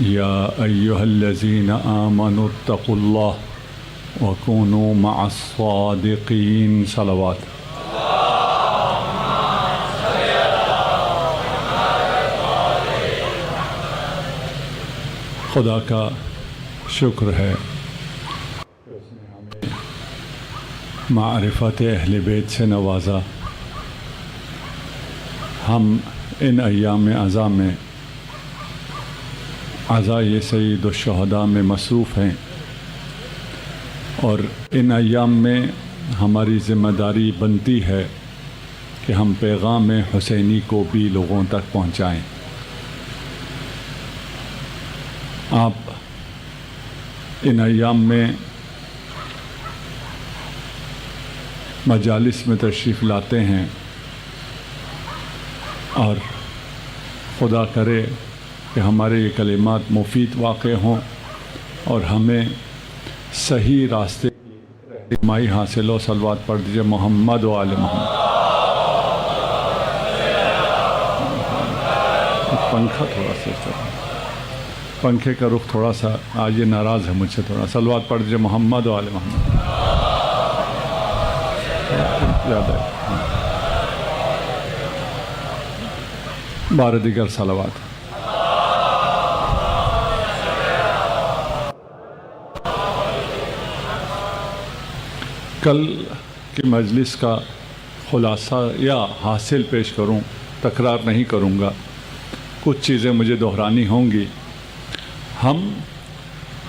يا أيها الذين آمنوا اتقوا الله وكونوا مع الصادقين صلوات. خدا کا شکر ہے کہ اس نے ہمیں معرفت اہل بیت سے نوازا. ہم ان ایام عزا میں عزائے سید الشہداء میں مصروف ہیں، اور ان ایام میں ہماری ذمہ داری بنتی ہے کہ ہم پیغام حسینی کو بھی لوگوں تک پہنچائیں. آپ ان ایام میں مجالس میں تشریف لاتے ہیں، اور خدا کرے کہ ہمارے یہ کلمات مفید واقع ہوں اور ہمیں صحیح راستے کی رہنمائی حاصل ہو. صلوات پڑھ دیجیے محمد و آل محمد. پنکھا تھوڑا سا، پنکھے کا رخ تھوڑا سا آج یہ ناراض ہے مجھ سے تھوڑا. صلوات پڑھ دیجیے محمد و آل محمد. یاد ہے بار دیگر صلوات. کل کی مجلس کا خلاصہ یا حاصل پیش کروں، تکرار نہیں کروں گا، کچھ چیزیں مجھے دہرانی ہوں گی. ہم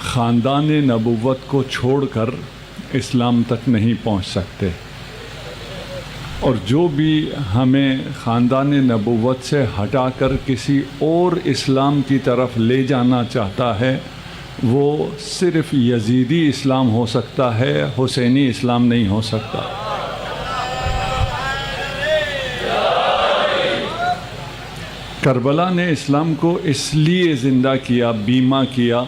خاندان نبوت کو چھوڑ کر اسلام تک نہیں پہنچ سکتے، اور جو بھی ہمیں خاندان نبوت سے ہٹا کر کسی اور اسلام کی طرف لے جانا چاہتا ہے وہ صرف یزیدی اسلام ہو سکتا ہے، حسینی اسلام نہیں ہو سکتا. کربلا نے اسلام کو اس لیے زندہ کیا، بیمہ کیا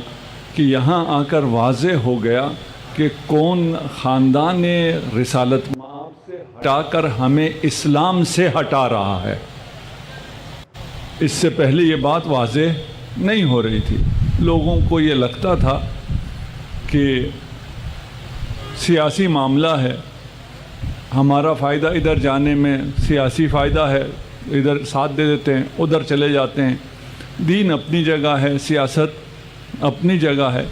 کہ یہاں آ کر واضح ہو گیا کہ کون خاندان رسالت سے ہٹا کر ہمیں اسلام سے ہٹا رہا ہے. اس سے پہلے یہ بات واضح نہیں ہو رہی تھی. لوگوں کو یہ لگتا تھا کہ سیاسی معاملہ ہے، ہمارا فائدہ ادھر جانے میں سیاسی فائدہ ہے، ادھر ساتھ دے دیتے ہیں، ادھر چلے جاتے ہیں. دین اپنی جگہ ہے، سیاست اپنی جگہ ہے،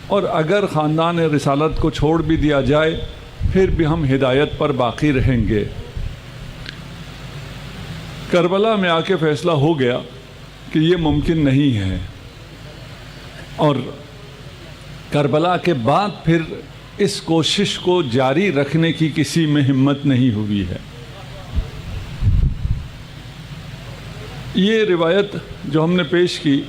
اور اگر خاندان رسالت کو چھوڑ بھی دیا جائے پھر بھی ہم ہدایت پر باقی رہیں گے. کربلا میں آ کے فیصلہ ہو گیا کہ یہ ممکن نہیں ہے، اور کربلا کے بعد پھر اس کوشش کو جاری رکھنے کی کسی میں ہمت نہیں ہوئی ہے. یہ روایت جو ہم نے پیش کی،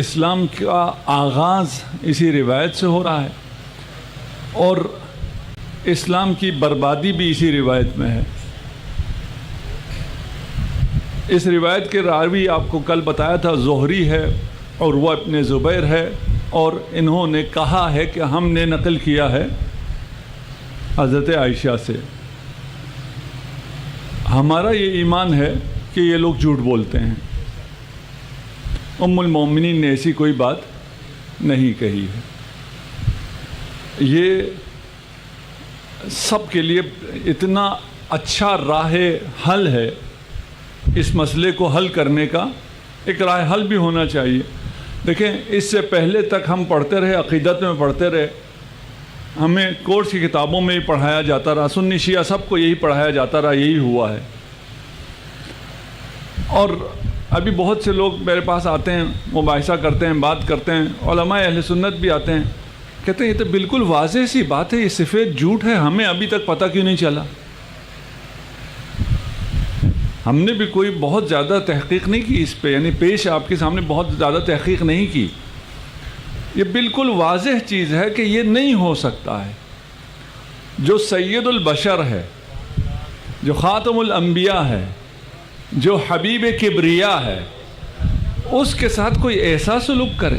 اسلام کا آغاز اسی روایت سے ہو رہا ہے، اور اسلام کی بربادی بھی اسی روایت میں ہے. اس روایت کے راوی آپ کو کل بتایا تھا زہری ہے، اور وہ ابن زبیر ہے، اور انہوں نے کہا ہے کہ ہم نے نقل کیا ہے حضرت عائشہ سے. ہمارا یہ ایمان ہے کہ یہ لوگ جھوٹ بولتے ہیں. ام المومنین نے ایسی کوئی بات نہیں کہی ہے. یہ سب کے لیے اتنا اچھا راہ حل ہے، اس مسئلے کو حل کرنے کا ایک راہ حل بھی ہونا چاہیے. دیکھیں، اس سے پہلے تک ہم پڑھتے رہے، عقیدت میں پڑھتے رہے، ہمیں کورس کی کتابوں میں ہی پڑھایا جاتا رہا، سنی شیعہ سب کو یہی پڑھایا جاتا رہا، یہی ہوا ہے. اور ابھی بہت سے لوگ میرے پاس آتے ہیں، مباحثہ کرتے ہیں، بات کرتے ہیں، علماء اہل سنت بھی آتے ہیں، کہتے ہیں یہ تو بالکل واضح سی بات ہے، یہ سفید جھوٹ ہے، ہمیں ابھی تک پتہ کیوں نہیں چلا؟ ہم نے بھی کوئی بہت زیادہ تحقیق نہیں کی اس پہ، یعنی پیش آپ کے سامنے بہت زیادہ تحقیق نہیں کی. یہ بالکل واضح چیز ہے کہ یہ نہیں ہو سکتا ہے. جو سید البشر ہے، جو خاتم الانبیاء ہے، جو حبیب کبریا ہے، اس کے ساتھ کوئی ایسا سلوک کرے،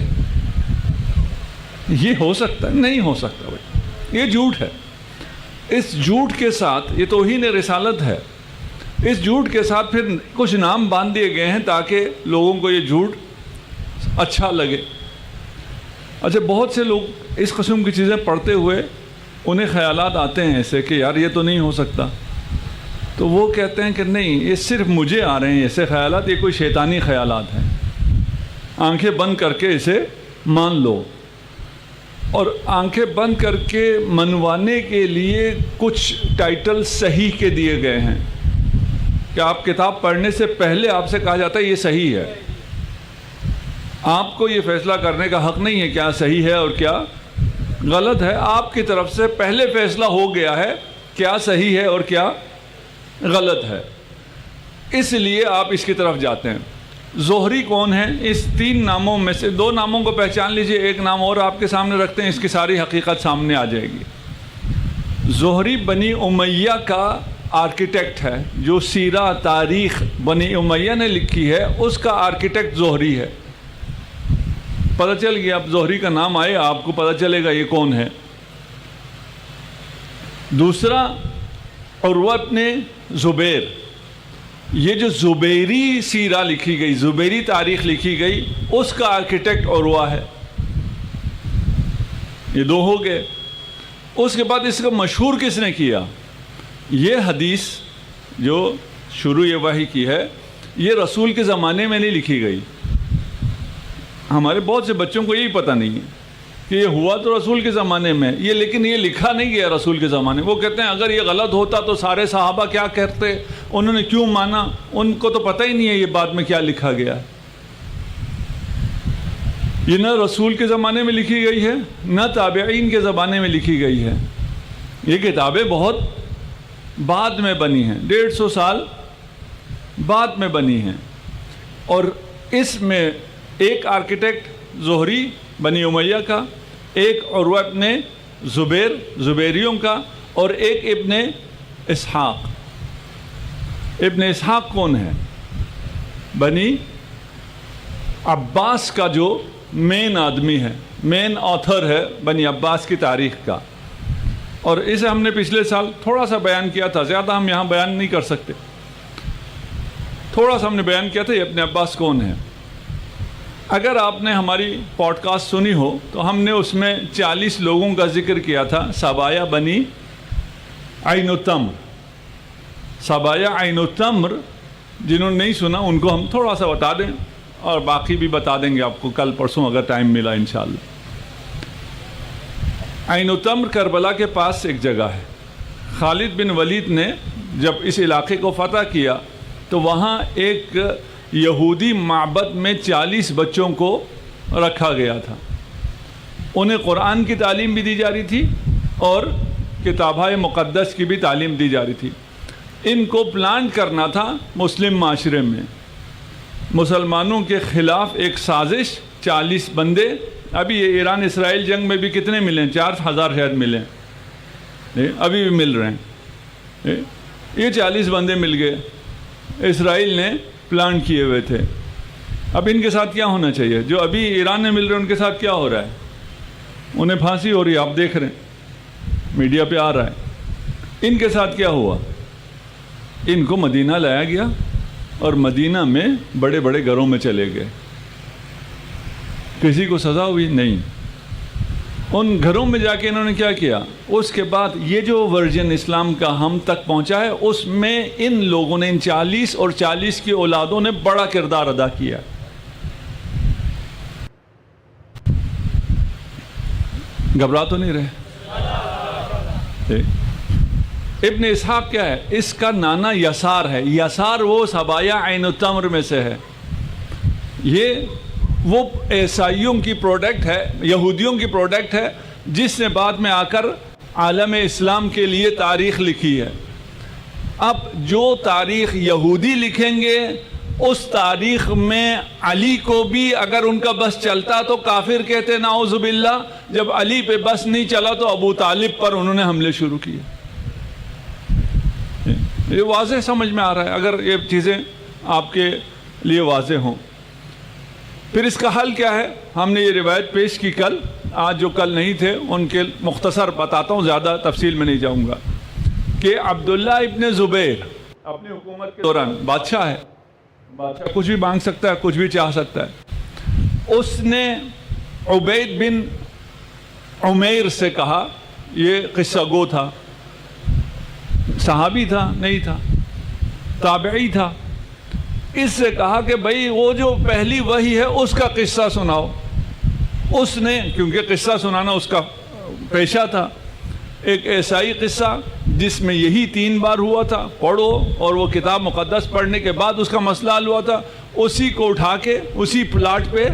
یہ ہو سکتا ہے؟ نہیں ہو سکتا بھائی، یہ جھوٹ ہے. اس جھوٹ کے ساتھ یہ توہین رسالت ہے. اس جھوٹ کے ساتھ پھر کچھ نام باندھ دیے گئے ہیں تاکہ لوگوں کو یہ جھوٹ اچھا لگے. اچھا بہت سے لوگ اس قسم کی چیزیں پڑھتے ہوئے انہیں خیالات آتے ہیں ایسے کہ یار یہ تو نہیں ہو سکتا, تو وہ کہتے ہیں کہ نہیں, یہ صرف مجھے آ رہے ہیں ایسے خیالات, یہ کوئی شیطانی خیالات ہیں, آنکھیں بند کر کے اسے مان لو. اور آنکھیں بند کر کے منوانے کے لیے کچھ ٹائٹل صحیح کے دیے گئے ہیں کہ آپ کتاب پڑھنے سے پہلے آپ سے کہا جاتا ہے یہ صحیح ہے. آپ کو یہ فیصلہ کرنے کا حق نہیں ہے کیا صحیح ہے اور کیا غلط ہے. آپ کی طرف سے پہلے فیصلہ ہو گیا ہے کیا صحیح ہے اور کیا غلط ہے, اس لیے آپ اس کی طرف جاتے ہیں. زہری کون ہے؟ اس 3 ناموں میں سے 2 ناموں کو پہچان لیجئے, ایک نام اور آپ کے سامنے رکھتے ہیں, اس کی ساری حقیقت سامنے آ جائے گی. زہری بنی امیہ کا آرکیٹیکٹ ہے, جو سیرہ تاریخ بنی امیہ نے لکھی ہے اس کا آرکیٹیکٹ زہری ہے. پتہ چل گیا, اب زہری کا نام آئے آپ کو پتہ چلے گا یہ کون ہے. دوسرا عروہ ابن زبیر, یہ جو زبیری سیرہ لکھی گئی, زبیری تاریخ لکھی گئی, اس کا آرکیٹیکٹ عروہ ہے. یہ 2 ہو گئے. اس کے بعد اس کا مشہور کس نے کیا؟ یہ حدیث جو شروع یہ وحی کی ہے, یہ رسول کے زمانے میں نہیں لکھی گئی. ہمارے بہت سے بچوں کو یہی پتہ نہیں ہے کہ یہ ہوا تو رسول کے زمانے میں, یہ لیکن یہ لکھا نہیں گیا رسول کے زمانے میں. وہ کہتے ہیں اگر یہ غلط ہوتا تو سارے صحابہ کیا کہتے, انہوں نے کیوں مانا, ان کو تو پتہ ہی نہیں ہے یہ بعد میں کیا لکھا گیا ہے. یہ نہ رسول کے زمانے میں لکھی گئی ہے نہ تابعین کے زمانے میں لکھی گئی ہے. یہ کتابیں بہت بعد میں بنی ہیں, 150 سال بعد میں بنی ہیں. اور اس میں ایک آرکیٹیکٹ زہری بنی امیہ کا, ایک عروہ ابن زبیر زبیریوں کا, اور ایک ابن اسحاق. ابن اسحاق کون ہے؟ بنی عباس کا جو مین آدمی ہے, مین آتھر ہے بنی عباس کی تاریخ کا. اور اسے ہم نے پچھلے سال تھوڑا سا بیان کیا تھا, زیادہ ہم یہاں بیان نہیں کر سکتے. تھوڑا سا ہم نے بیان کیا تھا یہ ابن عباس کون ہے. اگر آپ نے ہماری پوڈ کاسٹ سنی ہو تو ہم نے اس میں 40 لوگوں کا ذکر کیا تھا. سبایا بنی عین التمر, سبایا عین التمر, جنہوں نے نہیں سنا ان کو ہم تھوڑا سا بتا دیں, اور باقی بھی بتا دیں گے آپ کو کل پرسوں اگر ٹائم ملا انشاءاللہ. عین التمر کربلا کے پاس ایک جگہ ہے. خالد بن ولید نے جب اس علاقے کو فتح کیا تو وہاں ایک یہودی معبد میں 40 بچوں کو رکھا گیا تھا. انہیں قرآن کی تعلیم بھی دی جا رہی تھی اور کتابہ مقدس کی بھی تعلیم دی جا رہی تھی. ان کو پلانٹ کرنا تھا مسلم معاشرے میں, مسلمانوں کے خلاف ایک سازش. 40 بندے, ابھی یہ ایران اسرائیل جنگ میں بھی کتنے ملے, 4000 شاید ملے, ابھی بھی مل رہے ہیں. یہ 40 بندے مل گئے, اسرائیل نے پلانٹ کیے ہوئے تھے. اب ان کے ساتھ کیا ہونا چاہیے؟ جو ابھی ایران میں مل رہے ہیں ان کے ساتھ کیا ہو رہا ہے؟ انہیں پھانسی ہو رہی ہے, آپ دیکھ رہے ہیں میڈیا پہ آ رہا ہے. ان کے ساتھ کیا ہوا؟ ان کو مدینہ لایا گیا اور مدینہ میں بڑے بڑے گھروں میں چلے گئے. کسی کو سزا ہوئی نہیں. ان گھروں میں جا کے انہوں نے کیا کیا؟ اس کے بعد یہ جو ورژن اسلام کا ہم تک پہنچا ہے اس میں ان لوگوں نے, ان 40 اور 40 کی اولادوں نے بڑا کردار ادا کیا. گھبرا تو نہیں رہے؟ ابن اسحاق کیا ہے؟ اس کا نانا یسار ہے. یسار وہ سبایا عین التمر میں سے ہے. یہ وہ عیسائیوں کی پروڈکٹ ہے, یہودیوں کی پروڈکٹ ہے, جس نے بعد میں آ کر عالم اسلام کے لیے تاریخ لکھی ہے. اب جو تاریخ یہودی لکھیں گے اس تاریخ میں علی کو بھی اگر ان کا بس چلتا تو کافر کہتے نعوذ باللہ. جب علی پہ بس نہیں چلا تو ابو طالب پر انہوں نے حملے شروع کیے. یہ واضح سمجھ میں آ رہا ہے اگر یہ چیزیں آپ کے لیے واضح ہوں. پھر اس کا حل کیا ہے؟ ہم نے یہ روایت پیش کی کل, آج جو کل نہیں تھے ان کے مختصر بتاتا ہوں, زیادہ تفصیل میں نہیں جاؤں گا, کہ عبداللہ ابن زبیر اپنی حکومت کے دوران بادشاہ ہے, بادشاہ کچھ بھی مانگ سکتا ہے, کچھ بھی چاہ سکتا ہے. اس نے عبید بن عمیر سے کہا، یہ قصہ گو تھا، صحابی تھا نہیں تھا، تابعی تھا، اس سے کہا کہ بھائی وہ جو پہلی وحی ہے اس کا قصہ سناؤ۔ اس نے، کیونکہ قصہ سنانا اس کا پیشہ تھا، ایک ایسا ہی قصہ جس میں یہی 3 بار ہوا تھا، پڑھو، اور وہ کتاب مقدس پڑھنے کے بعد اس کا مسئلہ حل ہوا تھا، اسی کو اٹھا کے اسی پلاٹ پہ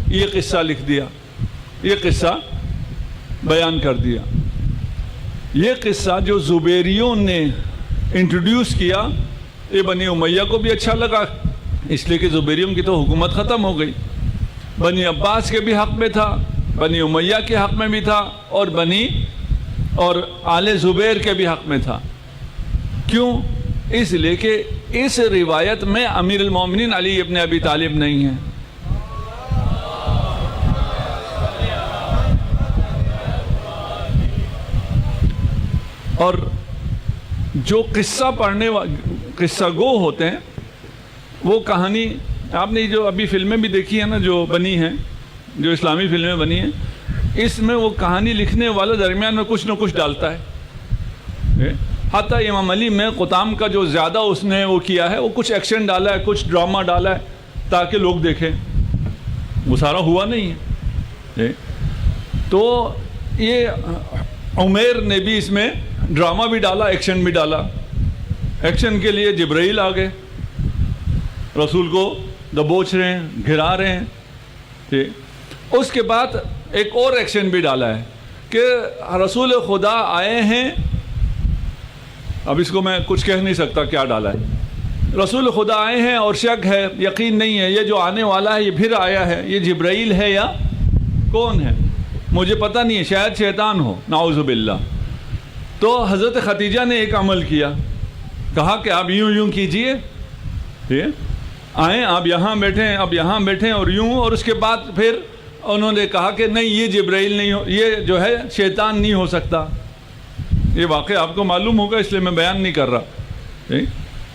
یہ قصہ لکھ دیا، یہ قصہ بیان کر دیا۔ یہ قصہ جو زبیریوں نے انٹروڈیوس کیا، یہ بنی امیہ کو بھی اچھا لگا، اس لیے کہ زبیریوں کی تو حکومت ختم ہو گئی، بنی عباس کے بھی حق میں تھا، بنی امیہ کے حق میں بھی تھا، اور آل زبیر کے بھی حق میں تھا۔ کیوں؟ اس لیے کہ اس روایت میں امیر المومنین علی ابن ابی طالب نہیں ہیں۔ اور جو قصہ قصہ گو ہوتے ہیں، وہ کہانی آپ نے جو ابھی فلمیں بھی دیکھی ہیں نا، جو بنی ہیں، جو اسلامی فلمیں بنی ہیں، اس میں وہ کہانی لکھنے والا درمیان میں کچھ نہ کچھ ڈالتا ہے۔ حتیٰ امام علی میں قطام کا جو زیادہ اس نے وہ کیا ہے، وہ کچھ ایکشن ڈالا ہے، کچھ ڈرامہ ڈالا ہے تاکہ لوگ دیکھیں، وہ سارا ہوا نہیں ہے۔ تو یہ عمیر نے بھی اس میں ڈرامہ بھی ڈالا، ایکشن بھی ڈالا۔ ایکشن کے لیے جبرائیل آ گئے، رسول کو دبوچ رہے ہیں، گھرا رہے ہیں۔ اس کے بعد ایک اور ایکشن بھی ڈالا ہے کہ رسول خدا آئے ہیں، اب اس کو میں کچھ کہہ نہیں سکتا کیا ڈالا ہے، رسول خدا آئے ہیں اور شک ہے، یقین نہیں ہے، یہ جو آنے والا ہے یہ پھر آیا ہے، یہ جبرائیل ہے یا کون ہے، مجھے پتہ نہیں ہے، شاید شیطان ہو، نعوذ باللہ۔ تو حضرت خدیجہ نے ایک عمل کیا، کہا کہ آپ یوں کیجئے، آئیں آپ یہاں بیٹھیں، اب یہاں بیٹھیں اور یوں، اور اس کے بعد پھر انہوں نے کہا کہ نہیں، یہ جبرائیل نہیں ہو، یہ جو ہے شیطان نہیں ہو سکتا۔ یہ واقعہ آپ کو معلوم ہوگا، اس لیے میں بیان نہیں کر رہا،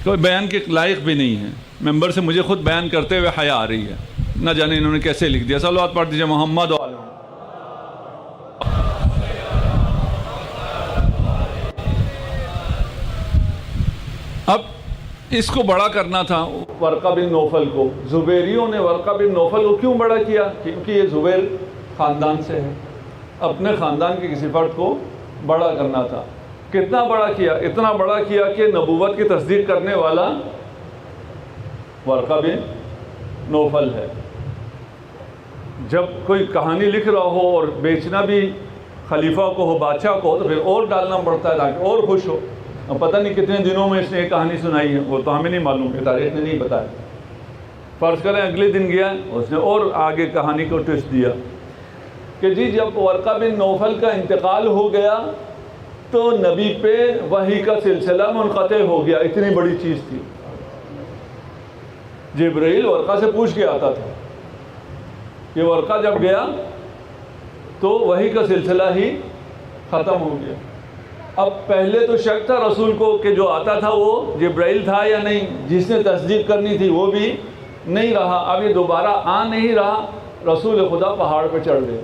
کوئی بیان کے لائق بھی نہیں ہے، ممبر سے مجھے خود بیان کرتے ہوئے حیا آ رہی ہے، نہ جانے انہوں نے کیسے لکھ دیا۔ صلوات پڑھ دیجئے محمد و علیہ۔ اب اس کو بڑا کرنا تھا ورقہ بن نوفل کو۔ زبیریوں نے ورقہ بن نوفل کو کیوں بڑا کیا؟ کیونکہ یہ زبیر خاندان سے ہے، اپنے خاندان کی کسی فرد کو بڑا کرنا تھا۔ کتنا بڑا کیا؟ اتنا بڑا کیا کہ نبوت کی تصدیق کرنے والا ورقہ بن نوفل ہے۔ جب کوئی کہانی لکھ رہا ہو اور بیچنا بھی خلیفہ کو ہو، بادشاہ کو ہو، تو پھر اور ڈالنا پڑتا ہے تاکہ اور خوش ہو۔ اب پتہ نہیں کتنے دنوں میں اس نے ایک کہانی سنائی ہے، وہ تو ہمیں نہیں معلوم کہ تاریخ نے نہیں بتایا۔ فرض کریں اگلے دن گیا، اس نے اور آگے کہانی کو ٹوسٹ دیا کہ جی جب ورقہ بن نوفل کا انتقال ہو گیا تو نبی پہ وحی کا سلسلہ منقطع ہو گیا۔ اتنی بڑی چیز تھی، جبرائیل ورقہ سے پوچھ کے آتا تھا کہ ورقہ جب گیا تو وحی کا سلسلہ ہی ختم ہو گیا۔ اب پہلے تو شک تھا رسول کو کہ جو آتا تھا وہ جبرائیل تھا یا نہیں، جس نے تصدیق کرنی تھی وہ بھی نہیں رہا۔ اب یہ دوبارہ آ نہیں رہا، رسول خدا پہاڑ پہ چڑھ گئے۔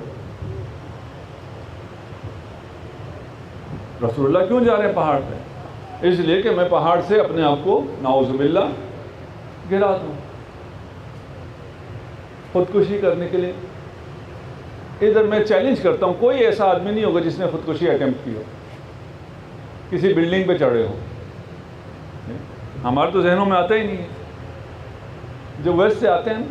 رسول اللہ کیوں جا رہے ہیں پہاڑ پہ؟ اس لیے کہ میں پہاڑ سے اپنے آپ کو نعوذ باللہ گرا دوں، خودکشی کرنے کے لیے۔ ادھر میں چیلنج کرتا ہوں، کوئی ایسا آدمی نہیں ہوگا جس نے خودکشی اٹیمپٹ کی ہو، کسی بلڈنگ پہ چڑھے ہو۔ ہمارے تو ذہنوں میں آتا ہی نہیں ہے۔ جو ویسٹ سے آتے ہیں،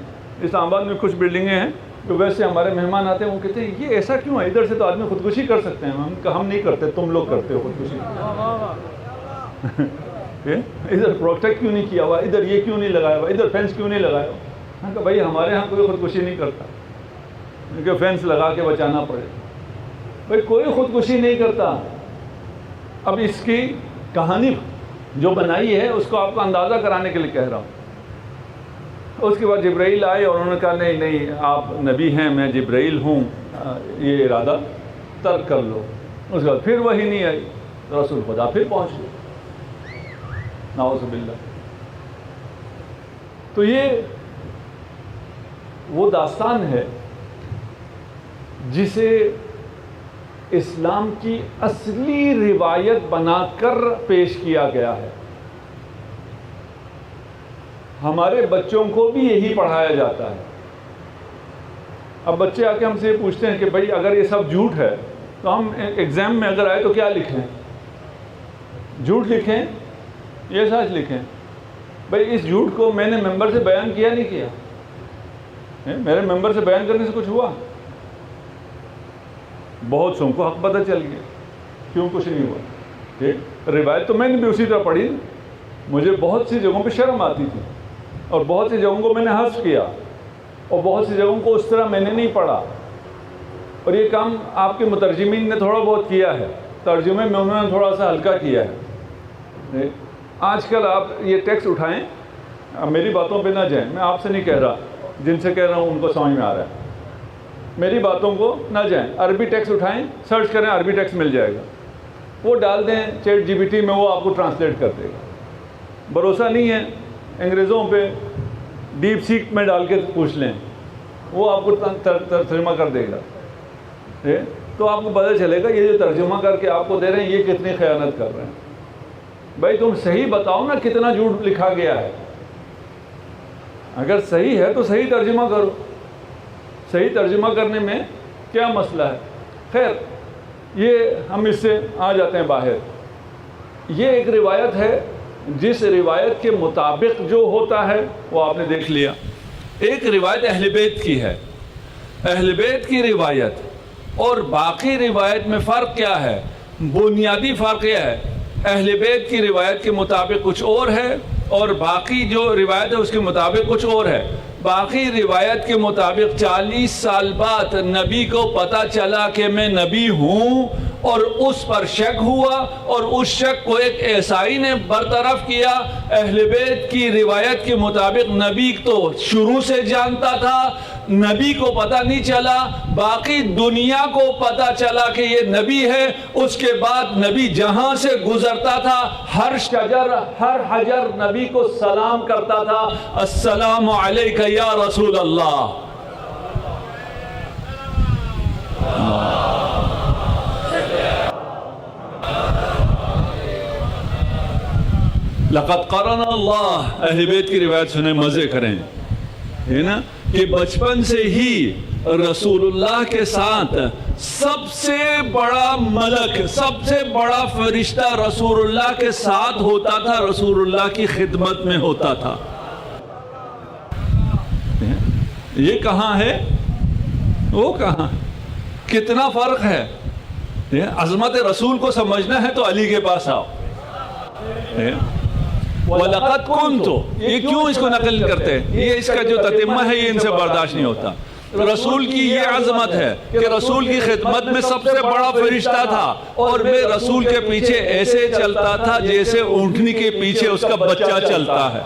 اسلام آباد میں کچھ بلڈنگیں ہیں، جو ویسٹ سے ہمارے مہمان آتے ہیں، وہ کہتے ہیں یہ ایسا کیوں ہے، ادھر سے تو آدمی خودکشی کر سکتے ہیں۔ ہم نہیں کرتے، تم لوگ کرتے ہو خودکشی۔ ادھر پروٹیکٹ کیوں نہیں کیا ہوا، ادھر یہ کیوں نہیں لگایا ہوا، ادھر فینس کیوں نہیں لگایا ہوا؟ ہاں کہ بھائی ہمارے ہاں کوئی خودکشی نہیں کرتا، کیونکہ فینس لگا کے بچانا پڑے۔ بھائی کوئی خودکشی نہیں کرتا۔ اب اس کی کہانی جو بنائی ہے اس کو آپ کو اندازہ کرانے کے لیے کہہ رہا ہوں۔ اس کے بعد جبرائیل آئے اور انہوں نے کہا نہیں آپ نبی ہیں، میں جبرائیل ہوں، یہ ارادہ ترک کر لو۔ اس کے بعد پھر وہی نہیں آئی، رسول خدا پھر پہنچ گئے، نعوذ باللہ۔ تو یہ وہ داستان ہے جسے اسلام کی اصلی روایت بنا کر پیش کیا گیا ہے. ہمارے بچوں کو بھی یہی پڑھایا جاتا ہے. اب بچے آ کے ہم سے یہ پوچھتے ہیں کہ بھائی اگر یہ سب جھوٹ ہے تو ہم ایگزام میں اگر آئے تو کیا لکھیں؟ جھوٹ لکھیں یہ سچ لکھیں؟ بھائی اس جھوٹ کو میں نے ممبر سے بیان کیا نہیں کیا؟ میرے ممبر سے بیان کرنے سے کچھ ہوا؟ بہت سو کو حق پتہ چل گیا کیوں کچھ نہیں ہوا. روایت تو میں نے بھی اسی طرح پڑھی. مجھے بہت سی جگہوں پہ شرم آتی تھی اور بہت سی جگہوں کو میں نے حذف کیا اور بہت سی جگہوں کو اس طرح میں نے نہیں پڑھا. اور یہ کام آپ کے مترجمین نے تھوڑا بہت کیا ہے, ترجمے میں انہوں نے تھوڑا سا ہلکا کیا ہے. آج کل آپ یہ ٹیکسٹ اٹھائیں, میری باتوں پہ نہ جائیں, میں آپ سے نہیں کہہ رہا, جن سے کہہ رہا ہوں ان کو سمجھ میں آ رہا ہے. میری باتوں کو نہ جائیں, عربی ٹیکسٹ اٹھائیں, سرچ کریں, عربی ٹیکسٹ مل جائے گا, وہ ڈال دیں چیٹ جی پی ٹی میں, وہ آپ کو ٹرانسلیٹ کر دے گا. بھروسہ نہیں ہے انگریزوں پہ, ڈیپ سیک میں ڈال کے پوچھ لیں, وہ آپ کو ترجمہ کر دے گا. تو آپ کو پتہ چلے گا یہ جو ترجمہ کر کے آپ کو دے رہے ہیں یہ کتنی خیانت کر رہے ہیں. بھائی تم صحیح بتاؤ نا کتنا جھوٹ لکھا گیا ہے. اگر صحیح ہے تو صحیح ترجمہ کرو. صحیح ترجمہ کرنے میں کیا مسئلہ ہے؟ خیر, یہ ہم اس سے آ جاتے ہیں باہر. یہ ایک روایت ہے, جس روایت کے مطابق جو ہوتا ہے وہ آپ نے دیکھ لیا. ایک روایت اہل بیت کی ہے. اہل بیت کی روایت اور باقی روایت میں فرق کیا ہے؟ بنیادی فرق یہ ہے, اہل بیت کی روایت کے مطابق کچھ اور ہے اور باقی جو روایت ہے اس کے مطابق کچھ اور ہے. باقی روایت کے مطابق 40 سال بعد نبی کو پتہ چلا کہ میں نبی ہوں اور اس پر شک ہوا اور اس شک کو ایک عیسائی نے برطرف کیا. اہل بیت کی روایت کے مطابق نبی تو شروع سے جانتا تھا, نبی کو پتہ نہیں چلا, باقی دنیا کو پتہ چلا کہ یہ نبی ہے. اس کے بعد نبی جہاں سے گزرتا تھا ہر شجر ہر حجر نبی کو سلام کرتا تھا, السلام علیک یا رسول اللہ. لقد قرن اللہ. اہل بیت کی روایت سنیں, مزے کریں, ہے نا, کہ بچپن سے ہی رسول اللہ کے ساتھ سب سے بڑا ملک, سب سے بڑا فرشتہ رسول اللہ کے ساتھ ہوتا تھا, رسول اللہ کی خدمت میں ہوتا تھا. یہ کہاں ہے وہ کہاں, کتنا فرق ہے. عظمت رسول کو سمجھنا ہے تو علی کے پاس آؤ. وَلَقَدْ كُنْتُ, یہ کیوں اس کو نقل کرتے ہیں؟ یہ اس کا جو تتمہ ہے یہ ان سے برداشت نہیں ہوتا. رسول کی یہ عظمت ہے کہ رسول کی خدمت میں سب سے بڑا فرشتہ تھا اور میں رسول کے پیچھے ایسے چلتا تھا جیسے اونٹنی کے پیچھے اس کا بچہ چلتا ہے.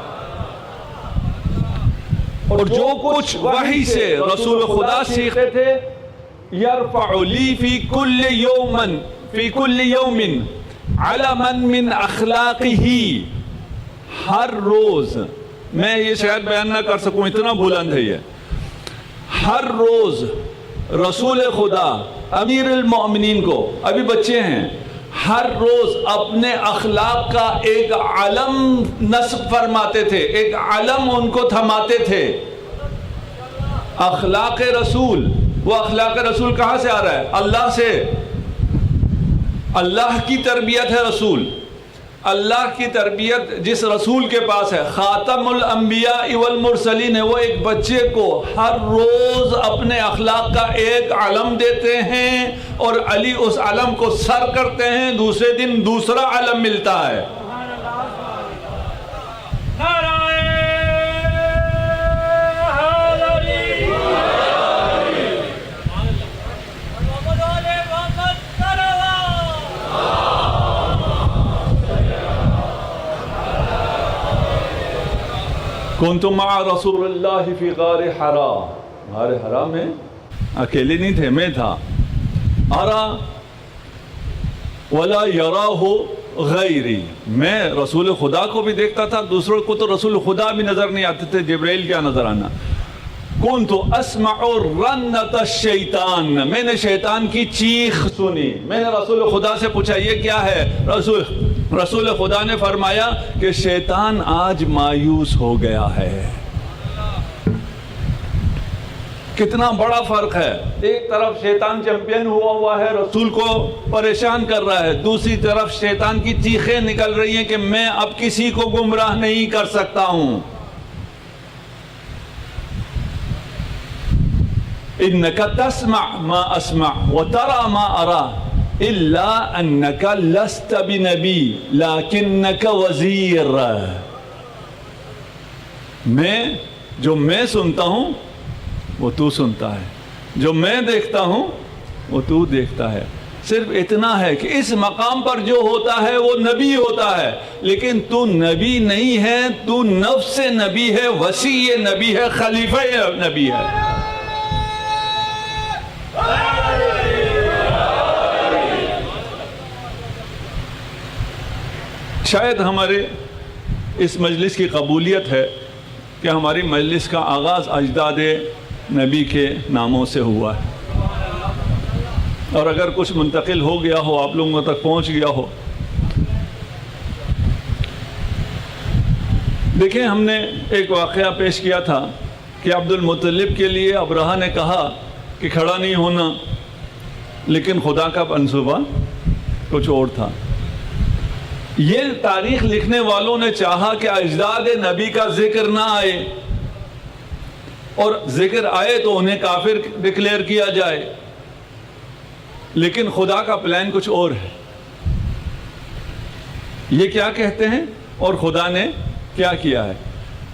اور جو کچھ وحی سے رسول خدا سیکھتے تھے, يَرْفَعُ لِي فِي كُلِّ يَوْمٍ عَلَمًا مِّنْ أَخْلَاقِهِ. ہر روز, میں یہ شاید بیان نہ کر سکوں اتنا بلند ہے یہ, ہر روز رسول خدا امیر المؤمنین کو, ابھی بچے ہیں, ہر روز اپنے اخلاق کا ایک علم نصب فرماتے تھے, ایک علم ان کو تھماتے تھے. اخلاق رسول, وہ اخلاق رسول کہاں سے آ رہا ہے؟ اللہ سے. اللہ کی تربیت ہے رسول. اللہ کی تربیت جس رسول کے پاس ہے, خاتم الانبیاء والمرسلین, وہ ایک بچے کو ہر روز اپنے اخلاق کا ایک علم دیتے ہیں اور علی اس علم کو سر کرتے ہیں, دوسرے دن دوسرا علم ملتا ہے. کنت مع رسول اللہ فی غار حرا, غار حرا میں اکیلے نہیں تھے, میں تھا. ارا ولا یراہ غیری, میں رسول خدا کو بھی دیکھتا تھا, دوسروں کو تو رسول خدا بھی نظر نہیں آتے تھے, جبرائیل کیا نظر آنا. کنت اسمع رنت الشیطان، میں نے شیطان کی چیخ سنی۔ میں نے رسول خدا سے پوچھا یہ کیا ہے؟ رسول خدا نے فرمایا کہ شیطان آج مایوس ہو گیا ہے۔ کتنا بڑا فرق ہے، ایک طرف شیطان چیمپئن ہوا ہے، رسول کو پریشان کر رہا ہے، دوسری طرف شیطان کی چیخیں نکل رہی ہیں کہ میں اب کسی کو گمراہ نہیں کر سکتا ہوں۔ انك تسمع ما اسمع وترى ما ارى الا انك لست بنبي لكنك وزير۔ جو میں سنتا ہوں وہ تو سنتا ہے، جو میں دیکھتا ہوں وہ تو دیکھتا ہے۔ صرف اتنا ہے کہ اس مقام پر جو ہوتا ہے وہ نبی ہوتا ہے، لیکن تو نبی نہیں ہے، تو نفس نبی ہے، وسیع نبی ہے، خلیفہ نبی ہے۔ شاید ہمارے اس مجلس کی قبولیت ہے کہ ہماری مجلس کا آغاز اجداد نبی کے ناموں سے ہوا ہے، اور اگر کچھ منتقل ہو گیا ہو، آپ لوگوں تک پہنچ گیا ہو۔ دیکھیں، ہم نے ایک واقعہ پیش کیا تھا کہ عبد المطلب کے لیے ابرہہ نے کہا کہ کھڑا نہیں ہونا، لیکن خدا کا منصوبہ کچھ اور تھا۔ یہ تاریخ لکھنے والوں نے چاہا کہ اجداد نبی کا ذکر نہ آئے، اور ذکر آئے تو انہیں کافر ڈکلیئر کیا جائے، لیکن خدا کا پلان کچھ اور ہے۔ یہ کیا کہتے ہیں اور خدا نے کیا کیا ہے؟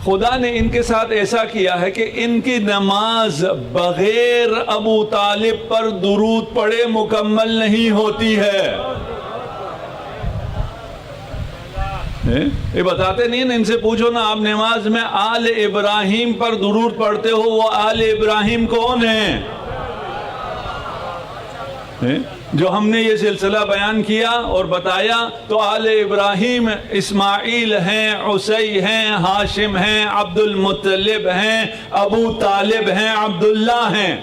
خدا نے ان کے ساتھ ایسا کیا ہے کہ ان کی نماز بغیر ابو طالب پر درود پڑھے مکمل نہیں ہوتی ہے۔ یہ بتاتے نہیں نا، ان سے پوچھو نا، آپ نماز میں آل ابراہیم پر درود پڑھتے ہو، وہ آل ابراہیم کون ہیں؟ جو ہم نے یہ سلسلہ بیان کیا اور بتایا تو آل ابراہیم اسماعیل ہیں، عیسی ہیں، ہاشم ہیں، عبد المطلب ہیں، ابو طالب ہیں، عبداللہ ہیں۔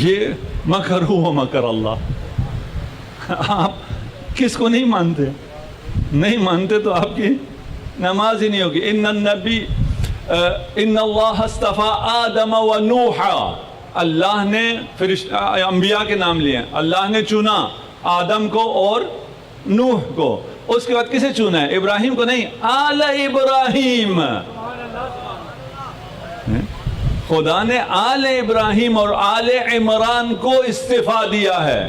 یہ مکر ہوا مکر اللہ۔ آپ کس کو نہیں مانتے؟ نہیں مانتے تو آپ کی نماز ہی نہیں ہوگی۔ ان اللہ اصطفى آدم و نوحا، اللہ نے انبیاء کے نام لیے، اللہ نے چنا آدم کو اور نوح کو۔ اس کے بعد کسے چنا ہے؟ ابراہیم کو نہیں، آل ابراہیم۔ خدا نے آل ابراہیم اور آل عمران کو استفا دیا ہے۔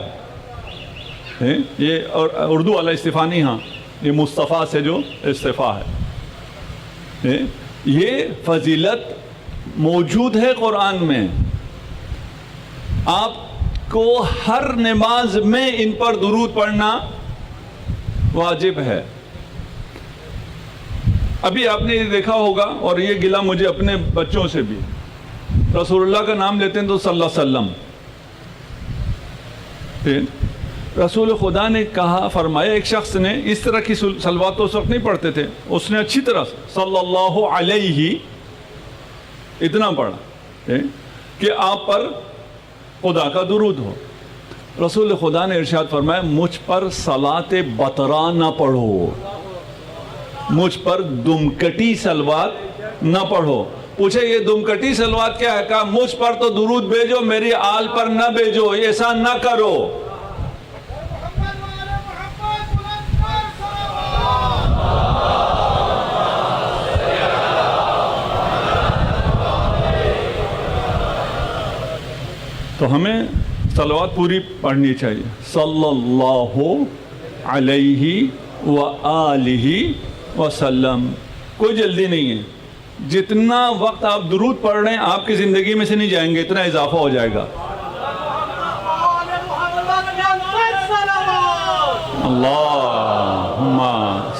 یہ اور اردو والا استفا نہیں، ہاں یہ مصطفیٰ سے جو استفا ہے۔ یہ فضیلت موجود ہے قرآن میں، آپ کو ہر نماز میں ان پر درود پڑھنا واجب ہے۔ ابھی آپ نے یہ دیکھا ہوگا، اور یہ گلہ مجھے اپنے بچوں سے بھی، رسول اللہ کا نام لیتے ہیں تو صلی اللہ علیہ وسلم، رسول خدا نے کہا، فرمایا، ایک شخص نے اس طرح کی صلوات تو اس وقت نہیں پڑھتے تھے، اس نے اچھی طرح صلی اللہ علیہ اتنا پڑھا کہ آپ پر خدا کا درود ہو۔ رسول خدا نے ارشاد فرمایا، مجھ پر صلاۃ بطرا نہ پڑھو، مجھ پر دمکٹی صلوات نہ پڑھو۔ پوچھے یہ دمکٹی صلوات کیا ہے؟ کہا مجھ پر تو درود بھیجو، میری آل پر نہ بھیجو، ایسا نہ کرو۔ تو ہمیں صلوات پوری پڑھنی چاہیے، صلی اللہ علیہ وآلہ وسلم۔ کوئی جلدی نہیں ہے، جتنا وقت آپ درود پڑھ رہے ہیں آپ کی زندگی میں سے نہیں جائیں گے، اتنا اضافہ ہو جائے گا۔ اللہم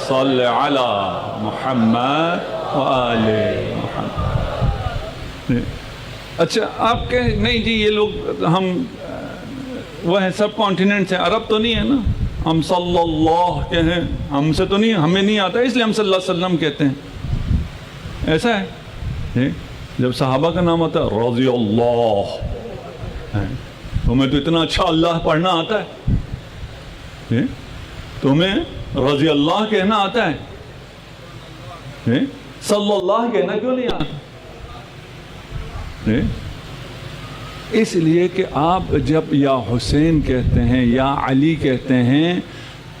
صلی علی محمد وآل محمد۔ اچھا، آپ کہیں نہیں جی یہ لوگ ہم وہ ہیں سب کانٹیننٹس ہیں، عرب تو نہیں ہے نا، ہم صلی اللہ کے ہیں، ہم سے تو نہیں، ہمیں نہیں آتا اس لیے ہم صلی اللہ علیہ وسلم کہتے ہیں، ایسا ہے۔ جب صحابہ کا نام آتا ہے رضی اللہ، تمہیں تو اتنا اچھا اللہ پڑھنا آتا ہے، تمہیں رضی اللہ کہنا آتا ہے، صلی اللہ کہنا کیوں نہیں آتا؟ اس لیے کہ آپ جب یا حسین کہتے ہیں یا علی کہتے ہیں،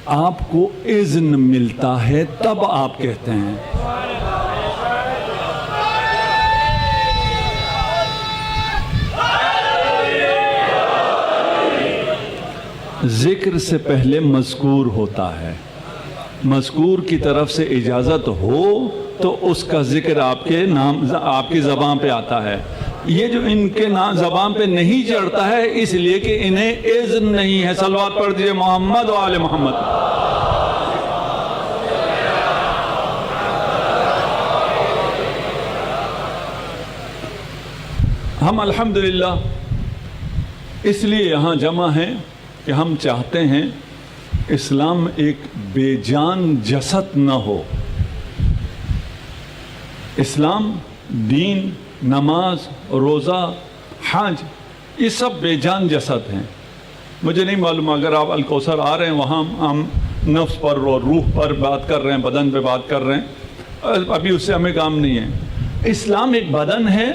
آپ کو اذن ملتا ہے تب آپ کہتے ہیں۔ ذکر سے پہلے مذکور ہوتا ہے، مذکور کی طرف سے اجازت ہو تو اس کا ذکر آپ کے نام، آپ کی زبان پہ آتا ہے۔ یہ جو ان کے نام زبان پہ نہیں چڑھتا ہے اس لیے کہ انہیں اذن نہیں ہے۔ صلوات پڑھ دیجئے محمد و آل محمد۔ ہم الحمدللہ اس لیے یہاں جمع ہیں کہ ہم چاہتے ہیں اسلام ایک بے جان جسد نہ ہو۔ اسلام، دین، نماز، روزہ، حج، یہ سب بے جان جسد ہیں۔ مجھے نہیں معلوم، اگر آپ الکوثر آ رہے ہیں وہاں ہم نفس پر اور روح پر بات کر رہے ہیں، بدن پہ بات کر رہے ہیں، ابھی اس سے ہمیں کام نہیں ہے۔ اسلام ایک بدن ہے،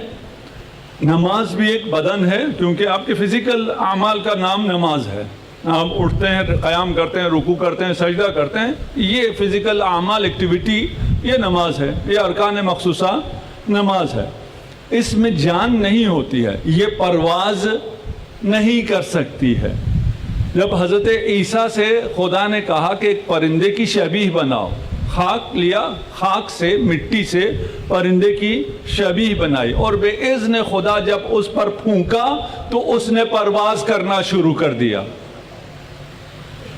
نماز بھی ایک بدن ہے، کیونکہ آپ کے فزیکل اعمال کا نام نماز ہے۔ آپ اٹھتے ہیں، قیام کرتے ہیں، رکوع کرتے ہیں، سجدہ کرتے ہیں، یہ فزیکل اعمال ایکٹیویٹی، یہ نماز ہے، یہ ارکان مخصوصہ نماز ہے۔ اس میں جان نہیں ہوتی ہے، یہ پرواز نہیں کر سکتی ہے۔ جب حضرت عیسیٰ سے خدا نے کہا کہ ایک پرندے کی شبیہ بناؤ، خاک لیا، خاک سے، مٹی سے پرندے کی شبیہ بنائی، اور بے اذن خدا جب اس پر پھونکا تو اس نے پرواز کرنا شروع کر دیا۔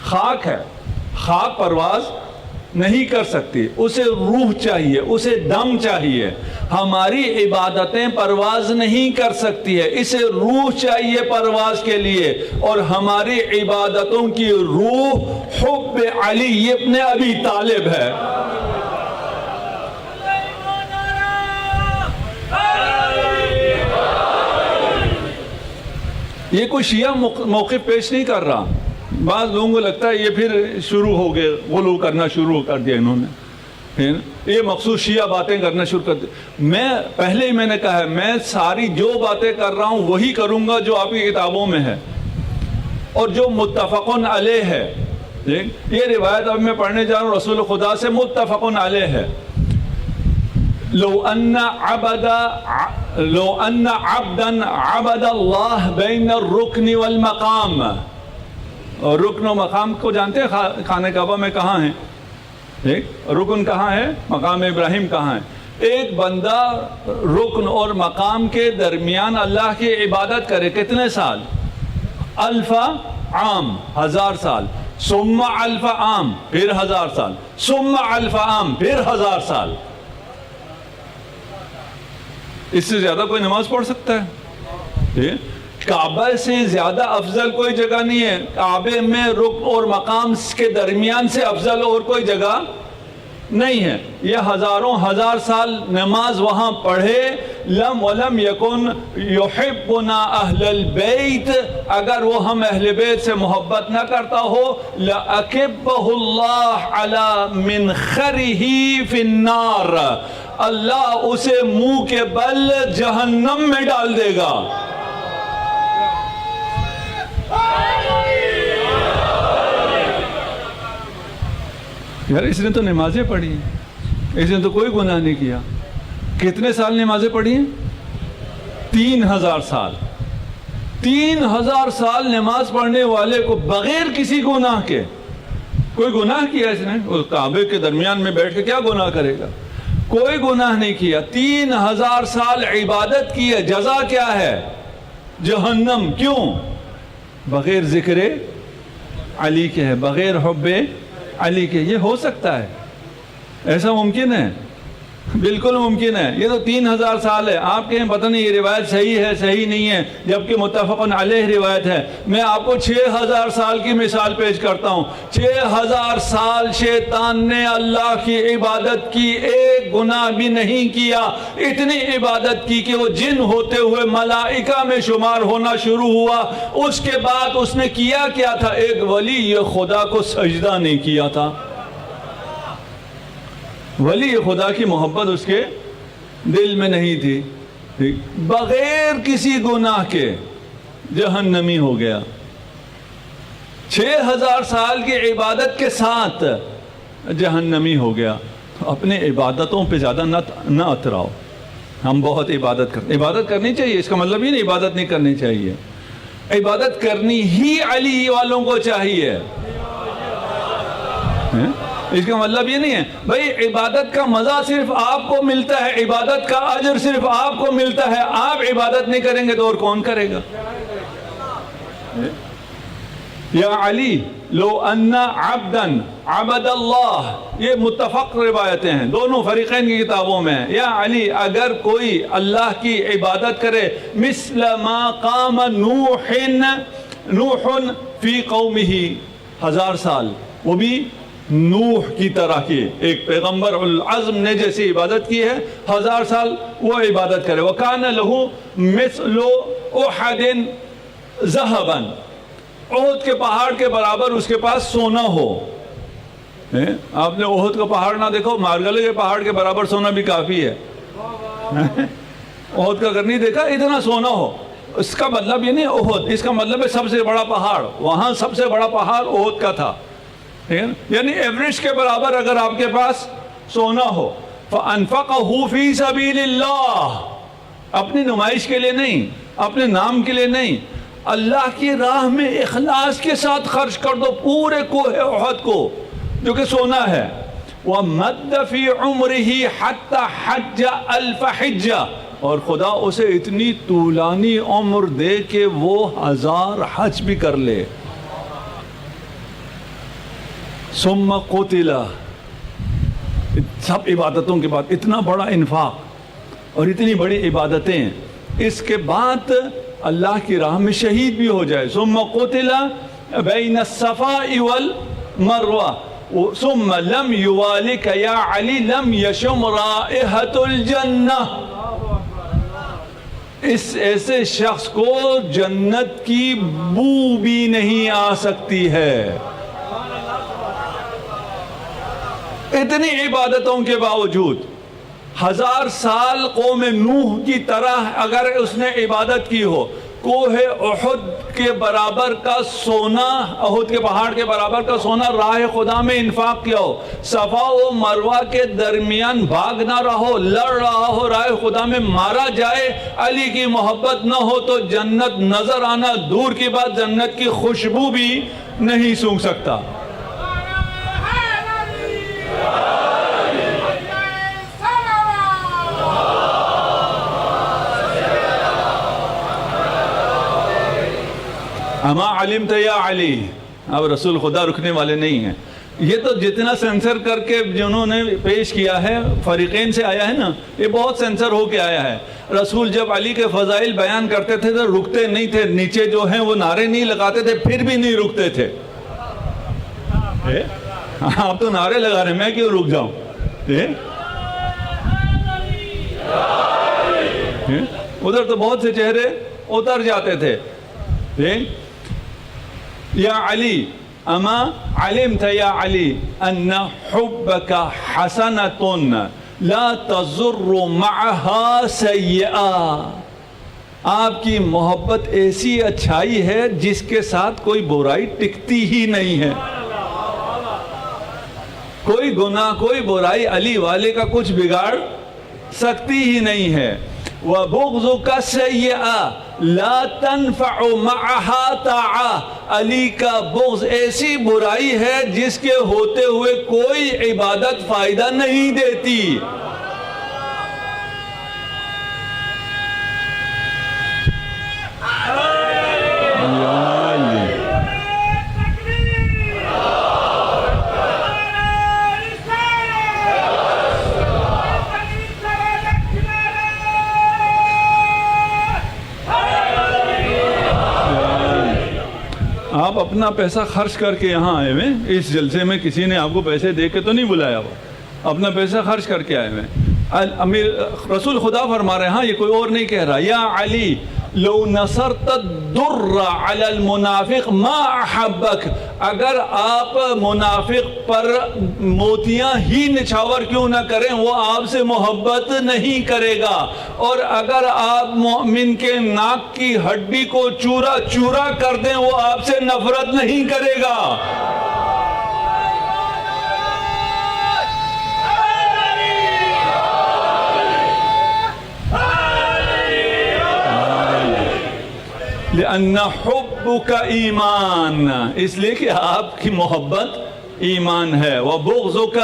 خاک ہے، خاک پرواز نہیں کر سکتی، اسے روح چاہیے، اسے دم چاہیے۔ ہماری عبادتیں پرواز نہیں کر سکتی ہے، اسے روح چاہیے پرواز کے لیے، اور ہماری عبادتوں کی روح حب علی ابن ابی طالب ہے۔ یہ کوئی شیعہ موقف پیش نہیں کر رہا۔ بعض لوگوں کو لگتا ہے یہ پھر شروع ہو گئے، غلو کرنا شروع کر دیا انہوں نے، یہ مخصوص شیعہ باتیں کرنا شروع کر دیا۔ میں نے کہا ہے، میں ساری جو باتیں کر رہا ہوں وہی کروں گا جو آپ کی کتابوں میں ہے اور جو متفقن علیہ ہے۔ یہ روایت اب میں پڑھنے جا رہا ہوں رسول خدا سے، متفقن علیہ ہے۔ لو ان عبدا عبد اللہ بین الرکن والمقام، اور رکن و مقام کو جانتے ہیں؟ خانہ کعبہ میں کہاں ہیں؟ رکن کہاں ہے؟ مقام ابراہیم کہاں ہے؟ ایک بندہ رکن اور مقام کے درمیان اللہ کی عبادت کرے کتنے سال؟ الف عام، 1000 سال، ثم الف عام، پھر 1000 سال، ثم الف عام، پھر 1000 سال۔ اس سے زیادہ کوئی نماز پڑھ سکتا ہے؟ کعبہ سے زیادہ افضل کوئی جگہ نہیں ہے، کعبے میں رکن اور مقام کے درمیان سے افضل اور کوئی جگہ نہیں ہے۔ یہ ہزاروں ہزار سال نماز وہاں پڑھے، لم ولم یکن یحبنا اہل البیت، اگر وہ ہم اہل بیت سے محبت نہ کرتا ہو، لأکبہ اللہ علی منخرہ فی النار، اللہ اسے منہ کے بل جہنم میں ڈال دے گا۔ یار اس نے تو نمازیں پڑھی ہیں، اس نے تو کوئی گناہ نہیں کیا۔ کتنے سال نمازیں پڑھی ہیں؟ 3000 سال۔ 3000 سال نماز پڑھنے والے کو بغیر کسی گناہ کے، کوئی گناہ کیا اس نے؟ اس کعبے کے درمیان میں بیٹھ کے کیا گناہ کرے گا؟ کوئی گناہ نہیں کیا۔ 3000 سال عبادت کی ہے، جزا کیا ہے؟ جہنم۔ کیوں؟ بغیر ذکر علی کے ہے، بغیر حب علی کے۔ یہ ہو سکتا ہے؟ ایسا ممکن ہے؟ بالکل ممکن ہے. یہ تو 3000 سال ہے. آپ کہیں پتہ نہیں یہ روایت صحیح ہے صحیح نہیں ہے، جبکہ متفق علیہ روایت ہے. میں آپ کو 6000 سال کی مثال پیش کرتا ہوں. 6000 سال شیطان نے اللہ کی عبادت کی، ایک گناہ بھی نہیں کیا. اتنی عبادت کی کہ وہ جن ہوتے ہوئے ملائکہ میں شمار ہونا شروع ہوا. اس کے بعد اس نے کیا کیا تھا؟ ایک ولی خدا کو سجدہ نہیں کیا تھا. ولی خدا کی محبت اس کے دل میں نہیں تھی. بغیر کسی گناہ کے جہنمی ہو گیا. 6000 سال کی عبادت کے ساتھ جہنمی ہو گیا. اپنے عبادتوں پہ زیادہ نہ اتراؤ. ہم بہت عبادت کرنی چاہیے، اس کا مطلب یہ نہیں عبادت نہیں کرنی چاہیے. عبادت کرنی ہی علی والوں کو چاہیے. اس کا مطلب یہ نہیں ہے بھائی عبادت کا مزہ صرف آپ کو ملتا ہے، عبادت کا اجر صرف آپ کو ملتا ہے، آپ عبادت نہیں کریں گے تو اور کون کرے گا؟ یا علی لو ان عبدا عبد اللہ، یہ متفق روایتیں ہیں، دونوں فریقین کی کتابوں میں ہیں. یا علی اگر کوئی اللہ کی عبادت کرے مثل ما قام نوح فی قومہ، 1000 سال، وہ بھی نوح کی طرح کی، ایک پیغمبر العظم نے جیسی عبادت کی ہے 1000 سال وہ عبادت کرے. وَكَانَ لَهُ مِثْلُ أُحَدٍ ذَهَبًا، احد کے پہاڑ کے برابر اس کے پاس سونا ہو. آپ نے احد کا پہاڑ نہ دیکھو، مارگلے کے پہاڑ کے برابر سونا بھی کافی ہے. احد کا اگر نہیں دیکھا اتنا سونا ہو، اس کا مطلب یہ نہیں احد، اس کا مطلب ہے سب سے بڑا پہاڑ. وہاں سب سے بڑا پہاڑ احد کا تھا، یعنی ایوریج کے برابر اگر آپ کے پاس سونا ہو. فَأَنفَقَهُ فِي سَبِيلِ اللَّهِ، اپنی نمائش کے لیے نہیں، اپنے نام کے لیے نہیں، اللہ کی راہ میں اخلاص کے ساتھ خرچ کر دو پورے کوہ احد کو جو کہ سونا ہے. وَمَدَّ فِي عُمْرِهِ حَتَّى حَجَّ أَلْفَ حِجَّةٍ، اور خدا اسے اتنی طولانی عمر دے کہ وہ 1000 حج بھی کر لے. ثم قتل، سب عبادتوں کے بعد اتنا بڑا انفاق اور اتنی بڑی عبادتیں، اس کے بعد اللہ کی راہ میں شہید بھی ہو جائے. ثم قتل بین الصفاء والمروہ ثم لم یوالک یا علی لم یشم رائحۃ الجنہ، اس ایسے شخص کو جنت کی بو بھی نہیں آ سکتی ہے. اتنی عبادتوں کے باوجود 1000 سال قوم نوح کی طرح اگر اس نے عبادت کی ہو، کوہ احد کے برابر کا سونا، احد کے پہاڑ کے برابر کا سونا راہ خدا میں انفاق کیا ہو، صفا و مروہ کے درمیان بھاگ نہ رہو، لڑ رہا ہو، راہ خدا میں مارا جائے، علی کی محبت نہ ہو تو جنت نظر آنا دور کی بات، جنت کی خوشبو بھی نہیں سونگھ سکتا. اما علمت یا علی، اب رسول خدا رکنے والے نہیں ہیں. یہ تو جتنا سینسر کر کے جنہوں نے پیش کیا ہے فریقین سے آیا ہے نا، یہ بہت سینسر ہو کے آیا ہے. رسول جب علی کے فضائل بیان کرتے تھے تو رکتے نہیں تھے، نیچے جو ہیں وہ نعرے نہیں لگاتے تھے، پھر بھی نہیں رکتے تھے. آپ تو نعرے لگا رہے ہیں، میں کیوں رک جاؤں؟ ادھر تو بہت سے چہرے اتر جاتے تھے. یا علی اما علمت یا علی ان حبک حسنۃ لا تضر معها سیئہ، آپ کی محبت ایسی اچھائی ہے جس کے ساتھ کوئی برائی ٹکتی ہی نہیں ہے. کوئی گناہ کوئی برائی علی والے کا کچھ بگاڑ سکتی ہی نہیں ہے. وَبُغْضُكَ سَيِّئَةٌ لَا تَنْفَعُ مَعَهَا طَاعَةٌ، علی کا بغض ایسی برائی ہے جس کے ہوتے ہوئے کوئی عبادت فائدہ نہیں دیتی. اپنا پیسہ خرچ کر کے یہاں آئے ہوئے، اس جلسے میں کسی نے آپ کو پیسے دے کے تو نہیں بلایا ہوا، اپنا پیسہ خرچ کر کے آئے ہوئے۔ امیر رسول خدا فرما رہے ہیں، ہاں یہ کوئی اور نہیں کہہ رہا، یا علی لو نصرت الدر علی المنافق ما احبک، اگر آپ منافق پر موتیاں ہی نچھاور کیوں نہ کریں وہ آپ سے محبت نہیں کرے گا، اور اگر آپ مومن کے ناک کی ہڈی کو چورا چورا کر دیں وہ آپ سے نفرت نہیں کرے گا۔ لأن حبک ایمان، اس لیے کہ آپ کی محبت ایمان ہے، وبغضک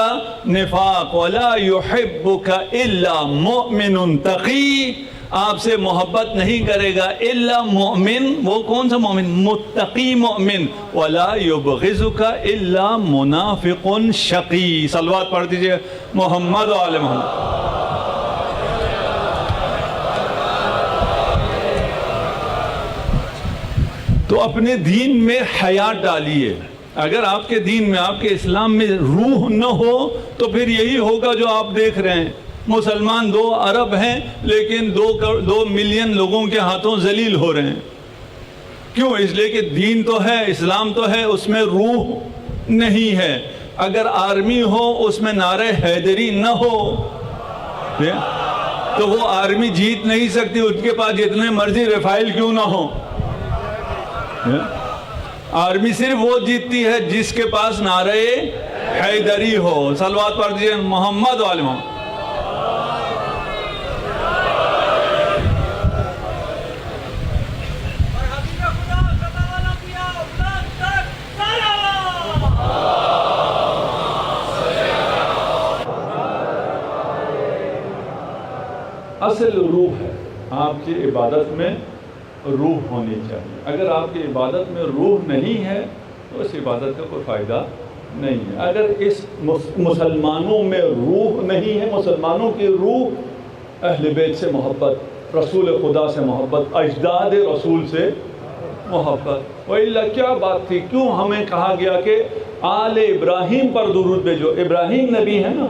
نفاق، ولا يحبک الا مؤمن تقی، آپ سے محبت نہیں کرے گا الا مؤمن، وہ کون سا مومن؟ متقی مومن، ولا يبغضک الا منافق شقی۔ صلوات پڑھ دیجئے محمد و آل محمد۔ تو اپنے دین میں حیات ڈالیے، اگر آپ کے دین میں، آپ کے اسلام میں روح نہ ہو تو پھر یہی ہوگا جو آپ دیکھ رہے ہیں، مسلمان 2 ارب ہیں لیکن 2 ملین لوگوں کے ہاتھوں ذلیل ہو رہے ہیں۔ کیوں؟ اس لیے کہ دین تو ہے، اسلام تو ہے، اس میں روح نہیں ہے۔ اگر آرمی ہو اس میں نعرہ حیدری نہ ہو تو وہ آرمی جیت نہیں سکتی، اس کے پاس جتنے مرضی رفائل کیوں نہ ہو۔ آرمی صرف وہ جیتتی ہے جس کے پاس نعرہ حیدری ہو۔ صلوات پڑھ دیجئے محمد و آل محمد۔ اصل روح ہے آپ کی عبادت میں، روح ہونی چاہیے۔ اگر آپ کی عبادت میں روح نہیں ہے تو اس عبادت کا کوئی فائدہ نہیں ہے۔ اگر اس مسلمانوں میں روح نہیں ہے، مسلمانوں کی روح اہل بیت سے محبت، رسول خدا سے محبت، اجداد رسول سے محبت، وَإِلَّا کیا بات تھی؟ کیوں ہمیں کہا گیا کہ آل ابراہیم پر درود بھیجو؟ ابراہیم نبی ہے نا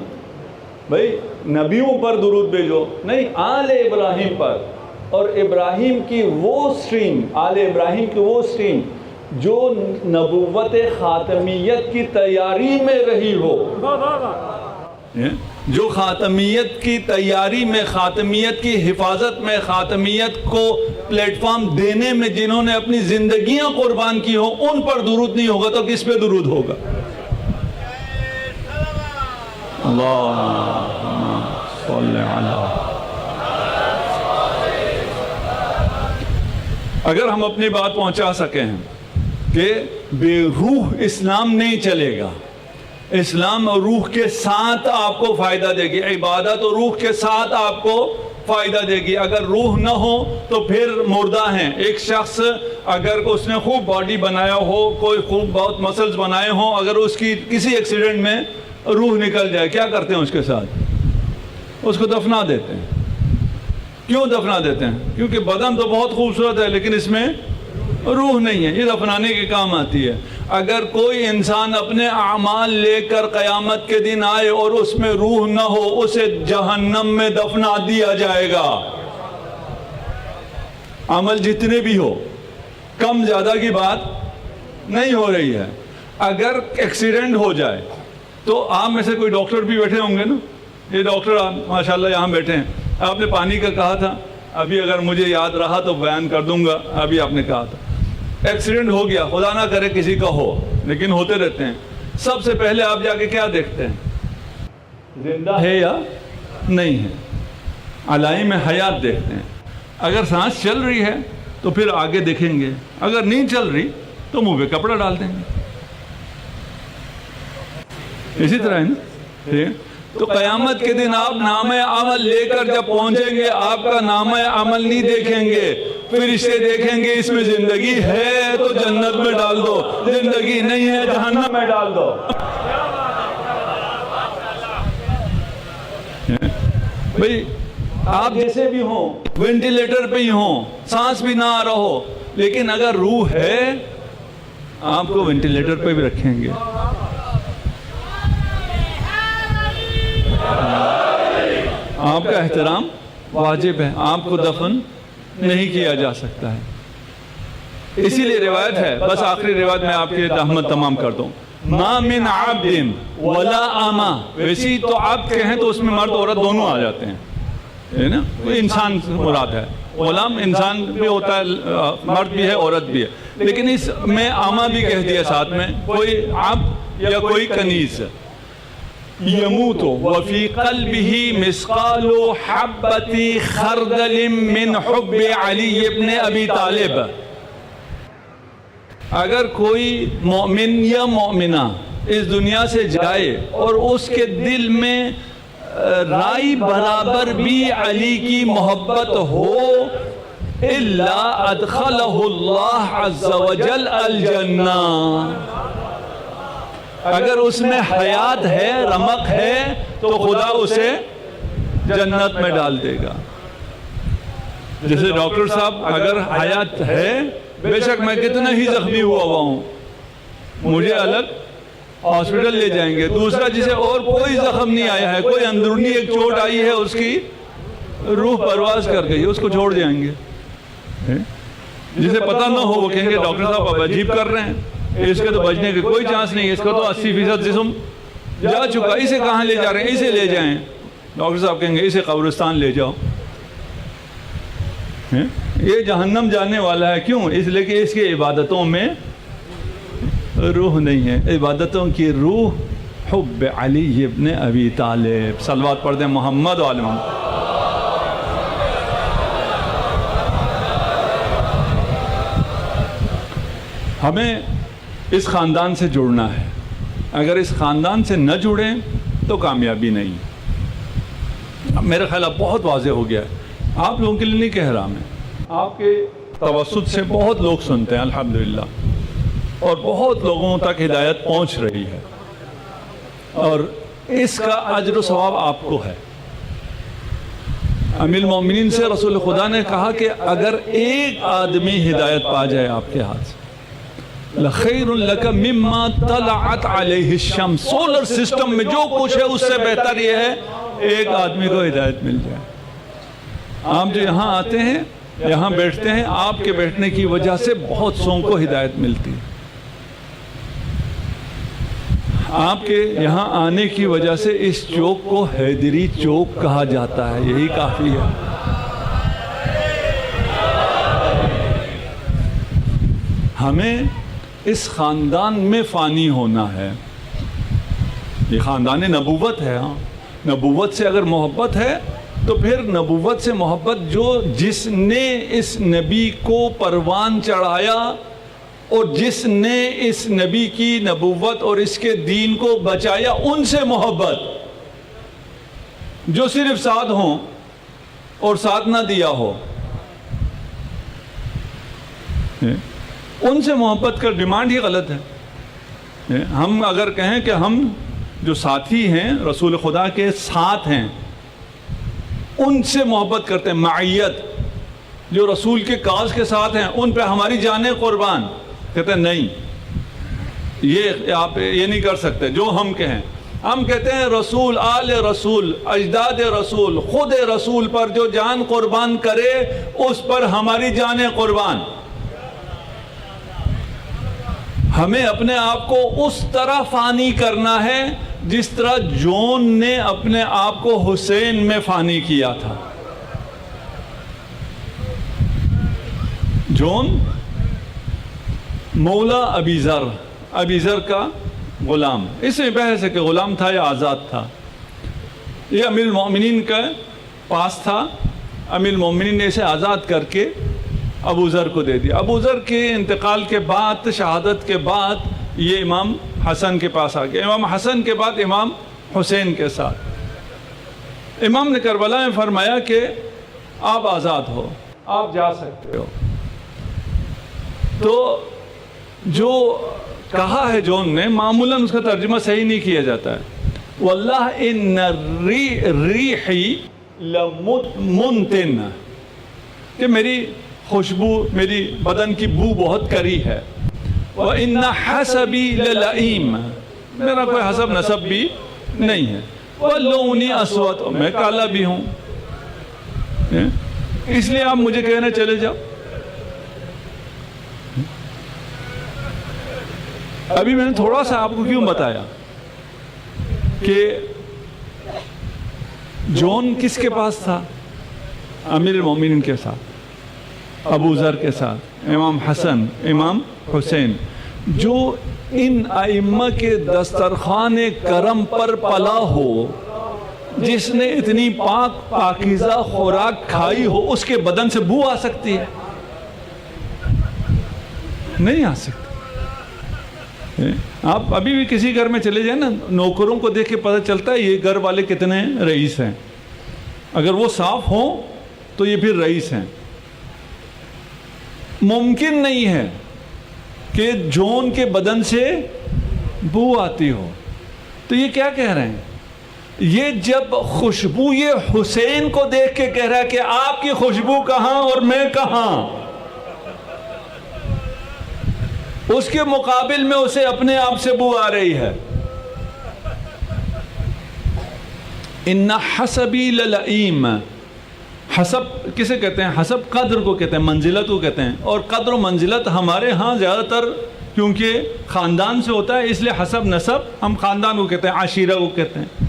بھائی، نبیوں پر درود بھیجو نہیں، آل ابراہیم پر۔ اور ابراہیم کی وہ سٹریم، آل ابراہیم کی وہ سٹریم جو نبوت خاتمیت کی تیاری میں رہی ہو، جو خاتمیت کی تیاری میں، خاتمیت کی حفاظت میں، خاتمیت کو پلیٹ فارم دینے میں جنہوں نے اپنی زندگیاں قربان کی ہو، ان پر درود نہیں ہوگا تو کس پہ درود ہوگا؟ اللہم صلی علی۔ اگر ہم اپنی بات پہنچا سکیں ہیں کہ بے روح اسلام نہیں چلے گا، اسلام اور روح کے ساتھ آپ کو فائدہ دے گی، عبادت اور روح کے ساتھ آپ کو فائدہ دے گی۔ اگر روح نہ ہو تو پھر مردہ ہیں۔ ایک شخص اگر اس نے خوب باڈی بنایا ہو، کوئی خوب بہت مسلز بنائے ہوں، اگر اس کی کسی ایکسیڈنٹ میں روح نکل جائے، کیا کرتے ہیں اس کے ساتھ؟ اس کو دفنا دیتے ہیں۔ کیوں دفنا دیتے ہیں؟ کیونکہ بدن تو بہت خوبصورت ہے لیکن اس میں روح نہیں ہے، یہ دفنانے کے کام آتی ہے۔ اگر کوئی انسان اپنے اعمال لے کر قیامت کے دن آئے اور اس میں روح نہ ہو، اسے جہنم میں دفنا دیا جائے گا۔ عمل جتنے بھی ہو، کم زیادہ کی بات نہیں ہو رہی ہے۔ اگر ایکسیڈنٹ ہو جائے تو آپ میں سے کوئی ڈاکٹر بھی بیٹھے ہوں گے نا، یہ ڈاکٹر ماشاءاللہ یہاں بیٹھے ہیں۔ آپ نے پانی کا کہا تھا، ابھی اگر مجھے یاد رہا تو بیان کر دوں گا۔ ابھی آپ نے کہا تھا ایکسیڈنٹ ہو گیا، خدا نہ کرے کسی کا ہو لیکن ہوتے رہتے ہیں، سب سے پہلے آپ جا کے کیا دیکھتے ہیں؟ زندہ ہے یا نہیں ہے، علائم حیات دیکھتے ہیں۔ اگر سانس چل رہی ہے تو پھر آگے دیکھیں گے، اگر نہیں چل رہی تو منہ پہ کپڑا ڈال دیں گے۔ اسی طرح ہے نا۔ تو قیامت کے دن آپ نامہ عمل لے کر جب پہنچیں گے، آپ کا نامہ عمل نہیں دیکھیں گے، فرشتے دیکھیں گے اس میں زندگی ہے تو جنت میں ڈال دو، زندگی نہیں ہے جہنم میں ڈال دو۔ بھئی آپ جیسے بھی ہوں، وینٹیلیٹر پہ ہی ہوں، سانس بھی نہ آ رہا ہو، لیکن اگر روح ہے آپ کو وینٹیلیٹر پہ بھی رکھیں گے. آپ کا احترام واجب ہے, آپ کو دفن نہیں کیا جا سکتا ہے. اسی لیے روایت ہے, بس آخری روایت میں آپ کی رحمت تمام کر دوں, ما من عبد ولا اما, ویسی تو عبد کہیں تو اس میں مرد عورت دونوں آ جاتے ہیں, ہے نا, انسان مراد ہے. غلام انسان بھی ہوتا ہے, مرد بھی ہے عورت بھی ہے, لیکن اس میں اما بھی کہہ دیا ساتھ میں, کوئی عبد یا کوئی کنیز. یموت وفی قلبہ مثقال حبۃ خردل من حب علی ابن ابی طالب. اگر کوئی مومن یا مومنہ اس دنیا سے جائے اور اس کے دل میں رائی برابر بھی علی کی محبت ہو, الا ادخلہ اللہ عز وجل الجنہ, اگر اس میں حیات ہے, رمق ہے, تو خدا اسے جنت میں ڈال دے گا. جیسے ڈاکٹر صاحب اگر حیات ہے, بے شک میں کتنا ہی زخمی ہوا ہوں, مجھے الگ ہاسپٹل لے جائیں گے. دوسرا جسے اور کوئی زخم نہیں آیا ہے, کوئی اندرونی ایک چوٹ آئی ہے, اس کی روح پرواز کر گئی, اس کو چھوڑ جائیں گے. جسے پتہ نہ ہو وہ کہیں گے ڈاکٹر صاحب اب عجیب کر رہے ہیں, اس کے تو بچنے کی کوئی چانس نہیں ہے, اس کا تو 80% جسم جا چکا, اسے کہاں لے جا رہے ہیں, اسے لے جائیں. ڈاکٹر صاحب کہیں گے اسے قبرستان لے جاؤ, یہ جہنم جانے والا ہے. کیوں؟ اس لیے کہ اس کی عبادتوں میں روح نہیں ہے. عبادتوں کی روح حب علی ابن ابی طالب. صلوات پڑھ دیں محمد و آل محمد. ہمیں اس خاندان سے جڑنا ہے. اگر اس خاندان سے نہ جڑیں تو کامیابی نہیں. میرا خیال اب بہت واضح ہو گیا ہے, آپ لوگوں کے لیے نہیں کہہ رہا میں, آپ کے توسط سے بہت لوگ سنتے ہیں الحمدللہ, اور بہت لوگوں تک ہدایت پہنچ رہی ہے, اور اس کا اجر و ثواب آپ کو ہے. امیر المومنین سے رسول خدا نے کہا کہ اگر ایک آدمی ہدایت پا جائے آپ کے ہاتھ سے, لَخَيْرٌ لَكَ مِمَّا طَلَعَتْ عَلَيْهِ الشَّمْسُ, سولر سسٹم میں جو کچھ ہے اس سے بہتر یہ ہے ایک آدمی کو ہدایت مل جائے. آپ جو یہاں آتے ہیں, یہاں بیٹھتے ہیں, آپ کے بیٹھنے کی وجہ سے بہت سوں کو ہدایت ملتی ہے. آپ کے یہاں آنے کی وجہ سے اس چوک کو حیدری چوک کہا جاتا ہے, یہی کافی ہے. ہمیں اس خاندان میں فانی ہونا ہے. یہ خاندان نبوت ہے. ہاں, نبوت سے اگر محبت ہے تو پھر نبوت سے محبت, جو جس نے اس نبی کو پروان چڑھایا اور جس نے اس نبی کی نبوت اور اس کے دین کو بچایا, ان سے محبت. جو صرف ساتھ ہوں اور ساتھ نہ دیا ہو, ان سے محبت کا ڈیمانڈ ہی غلط ہے. ہم اگر کہیں کہ ہم جو ساتھی ہیں رسول خدا کے ساتھ ہیں, ان سے محبت کرتے ہیں, معیت, جو رسول کے کاز کے ساتھ ہیں ان پہ ہماری جانیں قربان, کہتے ہیں نہیں, یہ آپ یہ نہیں کر سکتے جو ہم کہیں. ہم کہتے ہیں رسول, آل رسول, اجداد رسول, خود رسول پر جو جان قربان کرے اس پر ہماری جانیں قربان. ہمیں اپنے آپ کو اس طرح فانی کرنا ہے جس طرح جون نے اپنے آپ کو حسین میں فانی کیا تھا. جون مولا ابی ذر کا غلام, اس میں بحث ہے کہ غلام تھا یا آزاد تھا. یہ امیر المومنین کا پاس تھا, امیر المومنین نے اسے آزاد کر کے ابو ذر کو دے دیا. ابو ذر کے انتقال کے بعد, شہادت کے بعد, یہ امام حسن کے پاس آ گیا. امام حسن کے بعد امام حسین کے ساتھ. امام نے کربلا میں فرمایا کہ آپ آزاد ہو, آپ جا سکتے ہو. تو جو کہا ہے جون نے, معمولاً اس کا ترجمہ صحیح نہیں کیا جاتا ہے. واللہ ان ریحی لمنتن, کہ میری خوشبو, میری بدن کی بو بہت کری ہے. وَإِنَّ حَسَبِي لَلَئِيمٌ، میرا کوئی حسب نسب بھی نہیں ہے، وَلَّوْنِي أَسْوَدُ، میں کالا بھی ہوں، اس لیے آپ مجھے کہنے چلے جاؤ۔ ابھی میں نے تھوڑا سا آپ کو کیوں بتایا کہ جون کس کے پاس تھا؟ امیر المومنین کے ساتھ، ابو ذر کے ساتھ، امام حسن، امام حسین، جو ان ائمہ کے دسترخوان کرم پر پلا ہو، جس نے اتنی پاکیزہ خوراک کھائی ہو، اس کے بدن سے بو آ سکتی ہے؟ نہیں آ سکتی۔ آپ ابھی بھی کسی گھر میں چلے جائیں نا، نوکروں کو دیکھ کے پتہ چلتا ہے یہ گھر والے کتنے رئیس ہیں، اگر وہ صاف ہوں تو یہ پھر رئیس ہیں۔ ممکن نہیں ہے کہ جون کے بدن سے بو آتی ہو۔ تو یہ کیا کہہ رہے ہیں؟ یہ جب خوشبو یہ حسین کو دیکھ کے کہہ رہا ہے کہ آپ کی خوشبو کہاں اور میں کہاں، اس کے مقابل میں اسے اپنے آپ سے بو آ رہی ہے۔ ان حسبی للئیم، حسب کسے کہتے ہیں؟ حسب قدر کو کہتے ہیں، منزلت کو کہتے ہیں، اور قدر و منزلت ہمارے ہاں زیادہ تر کیونکہ خاندان سے ہوتا ہے، اس لیے حسب نسب ہم خاندان کو کہتے ہیں، عشیرہ کو کہتے ہیں۔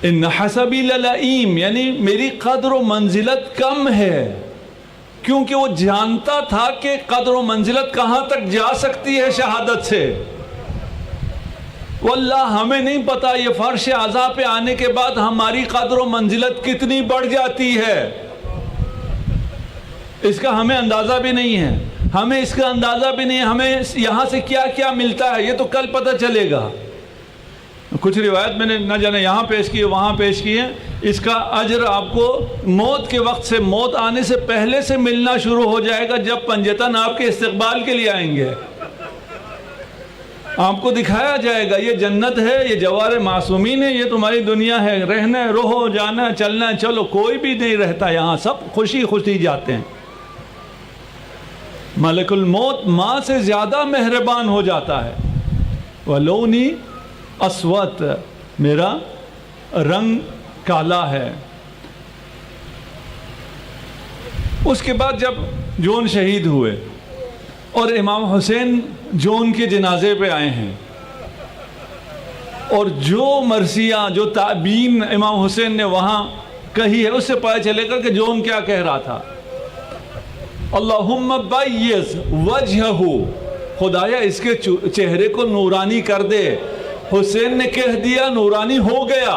ان حسبی للئیم یعنی میری قدر و منزلت کم ہے، کیونکہ وہ جانتا تھا کہ قدر و منزلت کہاں تک جا سکتی ہے شہادت سے۔ واللہ ہمیں نہیں پتا یہ فرش عزا پہ آنے کے بعد ہماری قدر و منزلت کتنی بڑھ جاتی ہے، اس کا ہمیں اندازہ بھی نہیں ہے، ہمیں اس کا اندازہ بھی نہیں ہے ہمیں یہاں سے کیا کیا ملتا ہے، یہ تو کل پتہ چلے گا۔ کچھ روایت میں نے نہ جانے یہاں پیش کی ہے وہاں پیش کی ہے، اس کا اجر آپ کو موت کے وقت سے، موت آنے سے پہلے سے ملنا شروع ہو جائے گا، جب پنجتن آپ کے استقبال کے لیے آئیں گے۔ آپ کو دکھایا جائے گا یہ جنت ہے، یہ جوار معصومین ہے، یہ تمہاری دنیا ہے، رہنا ہے رہو، جانا چلنا چلو، کوئی بھی نہیں رہتا یہاں، سب خوشی خوشی جاتے ہیں۔ ملک الموت ماں سے زیادہ مہربان ہو جاتا ہے۔ وَلَوْنِي اسود، میرا رنگ کالا ہے۔ اس کے بعد جب جون شہید ہوئے اور امام حسین جون کے جنازے پہ آئے ہیں، اور جو مرثیہ جو تعبین امام حسین نے وہاں کہی ہے، اس سے پتہ چلے گا کہ جون کیا کہہ رہا تھا۔ اللہم بیض وجہہ، خدایا اس کے چہرے کو نورانی کر دے۔ حسین نے کہہ دیا، نورانی ہو گیا۔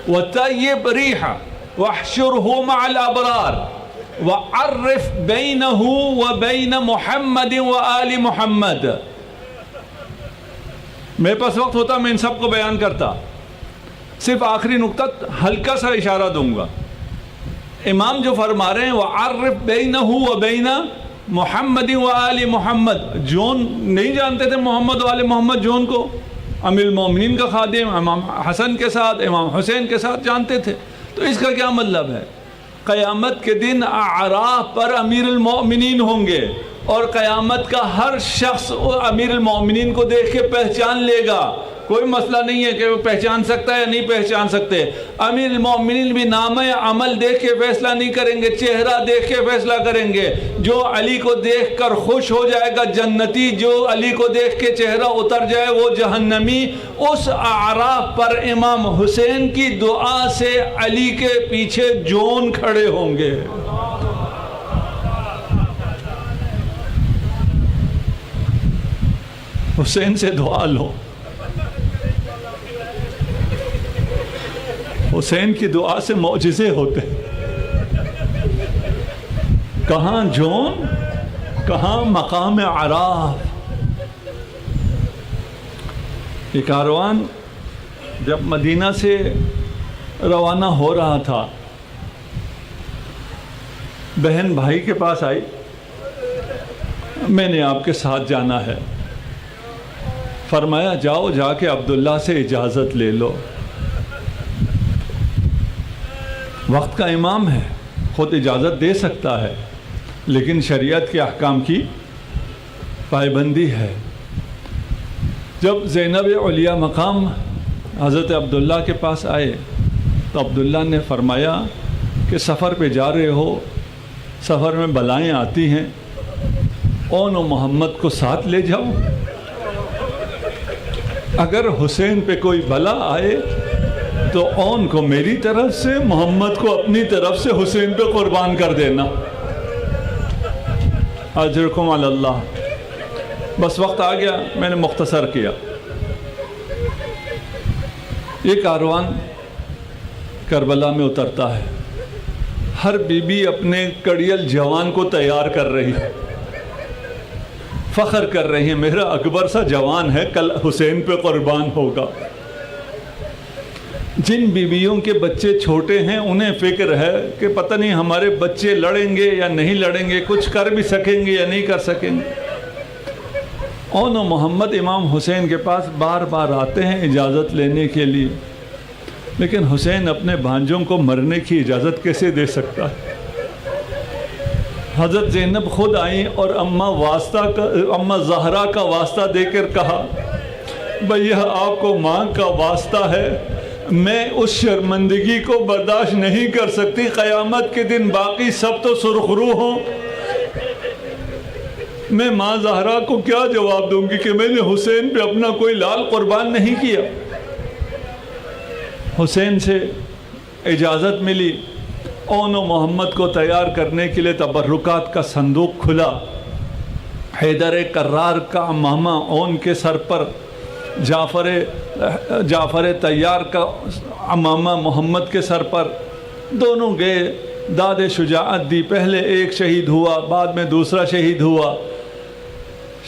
وَطَيِّبْ رِيحَ وَاحْشُرْهُ مَعَ الْأَبْرَارِ وَعَرِّفْ بَيْنَهُ وَبَيْنَ مُحَمَّدٍ وَآلِ محمد۔ میرے پاس وقت ہوتا میں ان سب کو بیان کرتا، صرف آخری نقطہ ہلکا سا اشارہ دوں گا۔ امام جو فرما رہے ہیں وَعَرِّفْ بَيْنَهُ وَبَيْنَ محمد و آل محمد، جون نہیں جانتے تھے محمد و آل محمد جون کو، امیر المومنین کا خادم امام حسن کے ساتھ، امام حسین کے ساتھ جانتے تھے۔ تو اس کا کیا مطلب ہے؟ قیامت کے دن اعراف پر امیر المومنین ہوں گے، اور قیامت کا ہر شخص امیر المومنین کو دیکھ کے پہچان لے گا۔ کوئی مسئلہ نہیں ہے کہ وہ پہچان سکتا ہے یا نہیں پہچان سکتے۔ امیر المومنین بھی نامہ عمل دیکھ کے فیصلہ نہیں کریں گے، چہرہ دیکھ کے فیصلہ کریں گے۔ جو علی کو دیکھ کر خوش ہو جائے گا جنتی، جو علی کو دیکھ کے چہرہ اتر جائے وہ جہنمی۔ اس اعراف پر امام حسین کی دعا سے علی کے پیچھے جون کھڑے ہوں گے۔ حسین سے دعا لو، حسین کی دعا سے معجزے ہوتے۔ کہاں جون، کہاں مقام عراف۔ یہ کاروان جب مدینہ سے روانہ ہو رہا تھا، بہن بھائی کے پاس آئی، میں نے آپ کے ساتھ جانا ہے۔ فرمایا جاؤ، جا کے عبداللہ سے اجازت لے لو۔ وقت کا امام ہے، خود اجازت دے سکتا ہے، لیکن شریعت کے احکام کی پائبندی ہے۔ جب زینب علیہ مقام حضرت عبداللہ کے پاس آئے تو عبداللہ نے فرمایا کہ سفر پہ جا رہے ہو، سفر میں بلائیں آتی ہیں، اون و محمد کو ساتھ لے جاؤ، اگر حسین پہ کوئی بلا آئے تو اون کو میری طرف سے، محمد کو اپنی طرف سے حسین پہ قربان کر دینا، اجرکم علی اللہ۔ بس وقت آ گیا، میں نے مختصر کیا۔ یہ کاروان کربلا میں اترتا ہے، ہر بی بی اپنے کڑیل جوان کو تیار کر رہی ہے، فخر کر رہی ہیں میرا اکبر سا جوان ہے، کل حسین پہ قربان ہوگا۔ جن بیویوں کے بچے چھوٹے ہیں انہیں فکر ہے کہ پتہ نہیں ہمارے بچے لڑیں گے یا نہیں لڑیں گے، کچھ کر بھی سکیں گے یا نہیں کر سکیں گے۔ اون و محمد امام حسین کے پاس بار بار آتے ہیں اجازت لینے کے لیے، لیکن حسین اپنے بھانجوں کو مرنے کی اجازت کیسے دے سکتا ہے؟ حضرت زینب خود آئیں اور اماں زہرا کا واسطہ دے کر کہا، بھیا آپ کو ماں کا واسطہ ہے، میں اس شرمندگی کو برداشت نہیں کر سکتی، قیامت کے دن باقی سب تو سرخرو ہوں، میں ماں زہرا کو کیا جواب دوں گی کہ میں نے حسین پہ اپنا کوئی لال قربان نہیں کیا۔ حسین سے اجازت ملی، اون و محمد کو تیار کرنے کے لیے تبرکات کا صندوق کھلا، حیدر کرار کا امامہ اون کے سر پر، جعفر طیار کا امامہ محمد کے سر پر، دونوں گئے، داد شجاعت دی، پہلے ایک شہید ہوا، بعد میں دوسرا شہید ہوا۔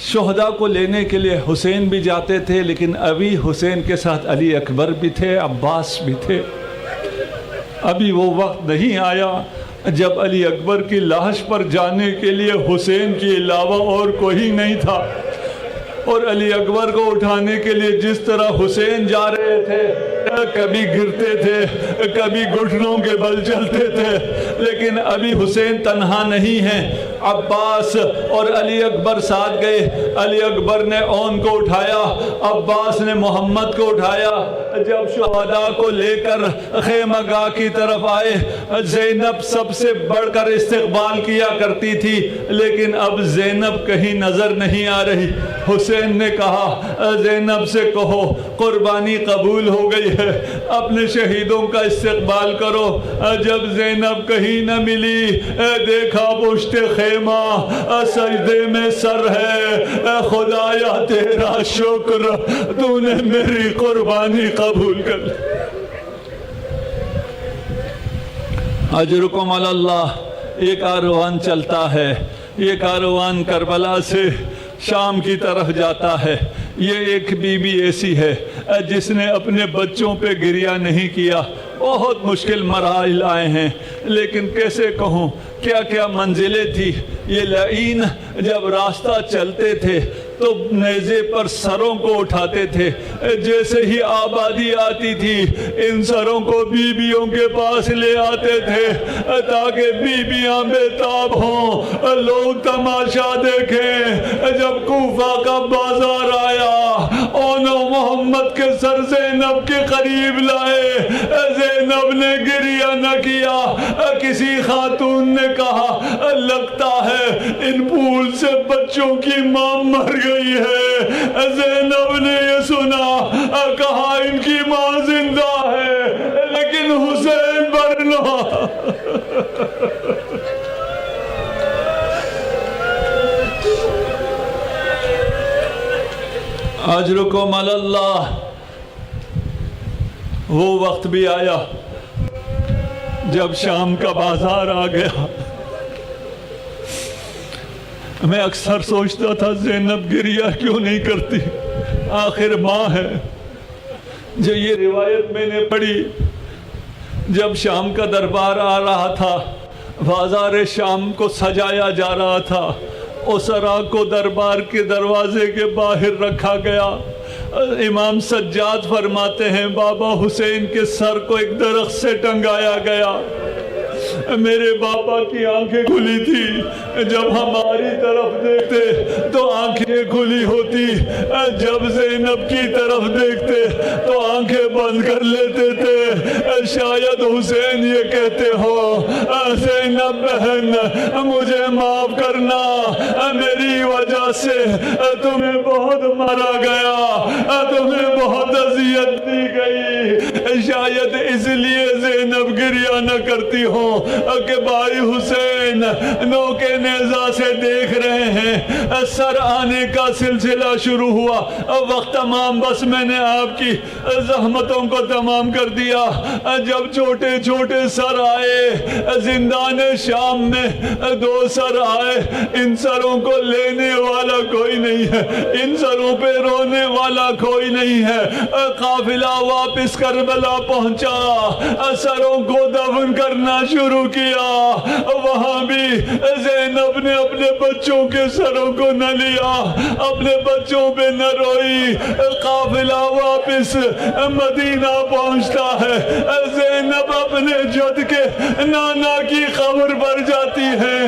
شہداء کو لینے کے لیے حسین بھی جاتے تھے، لیکن ابھی حسین کے ساتھ علی اکبر بھی تھے، عباس بھی تھے۔ ابھی وہ وقت نہیں آیا جب علی اکبر کی لاش پر جانے کے لیے حسین کے علاوہ اور کوئی نہیں تھا، اور علی اکبر کو اٹھانے کے لیے جس طرح حسین جا رہے تھے، کبھی گرتے تھے، کبھی گھٹنوں کے بل چلتے تھے، لیکن ابھی حسین تنہا نہیں ہیں، عباس اور علی اکبر ساتھ گئے۔ علی اکبر نے اون کو اٹھایا، عباس نے محمد کو اٹھایا۔ جب شہداء کو لے کر خیمہ گاہ کی طرف آئے، زینب سب سے بڑھ کر استقبال کیا کرتی تھی، لیکن اب زینب کہیں نظر نہیں آ رہی۔ حسین نے کہا زینب سے کہو قربانی قبول ہو گئی ہے، اپنے شہیدوں کا استقبال کرو۔ جب زینب کہیں نہ ملی، دیکھا پشت خیمہ سجدے میں سر ہے، خدایا تیرا شکر، تو نے میری قربانی قبول کر لی۔ اجرکم علی اللہ۔ یہ کاروان چلتا ہے، یہ کاروان کربلا سے شام کی طرف جاتا ہے۔ یہ ایک بی بی ایسی ہے جس نے اپنے بچوں پہ گریہ نہیں کیا، بہت مشکل مراحل آئے ہیں، لیکن کیسے کہوں کیا کیا منزلیں تھی۔ یہ لعین جب راستہ چلتے تھے تو نیزے پر سروں کو اٹھاتے تھے، جیسے ہی آبادی آتی تھی ان سروں کو بیویوں کے پاس لے آتے تھے تاکہ بیویاں بے تاب ہوں، لوگ تماشا دیکھیں۔ جب کوفہ کا بازار آیا، اون و محمد کے سر زینب کے قریب لائے، زینب نے گریہ نہ کیا۔ کسی خاتون نے کہا لگتا ہے ان پھول سے بچوں کی ماں مر گئی ہے۔ زینب نے یہ سنا، کہا ان کی ماں زندہ ہے لیکن حسین مرنا۔ اجرکم علی اللہ۔ وہ وقت بھی آیا جب شام کا بازار آ گیا۔ میں اکثر سوچتا تھا زینب گریہ کیوں نہیں کرتی، آخر ماں ہے۔ جو یہ روایت میں نے پڑھی، جب شام کا دربار آ رہا تھا، بازار شام کو سجایا جا رہا تھا، اسرا کو دربار کے دروازے کے باہر رکھا گیا۔ امام سجاد فرماتے ہیں بابا حسین کے سر کو ایک درخت سے ٹنگایا گیا، میرے باپا کی آنکھیں کھلی تھی، جب ہماری طرف دیکھتے تو آنکھیں کھلی ہوتی، جب زینب کی طرف دیکھتے تو آنکھیں بند کر لیتے تھے۔ شاید حسین یہ کہتے ہو زینب بہن مجھے معاف کرنا، میری وجہ سے تمہیں بہت مارا گیا، تمہیں بہت اذیت دی گئی، شاید اس لیے زینب گریہ نہ کرتی ہو کہ بھائی حسین نوکے نیزہ سے دیکھ رہے ہیں۔ سر آنے کا سلسلہ شروع ہوا، وقت تمام، بس میں نے آپ کی زحمتوں کو تمام کر دیا۔ جب چھوٹے چھوٹے سر آئے زندان شام میں، 2 سر آئے، ان سروں کو لینے والا کوئی نہیں ہے، ان سروں پہ رونے والا کوئی نہیں ہے۔ قافلہ واپس کربلا پہنچا، سروں کو دفن کرنا شروع کیا، وہاں بھی زینب نے اپنے بچوں کے سروں کو نہ لیا، اپنے بچوں پہ نہ روئی۔ قافلہ واپس مدینہ پہنچتا ہے، زینب اپنے جد کے نانا کی قبر پر جاتی ہے۔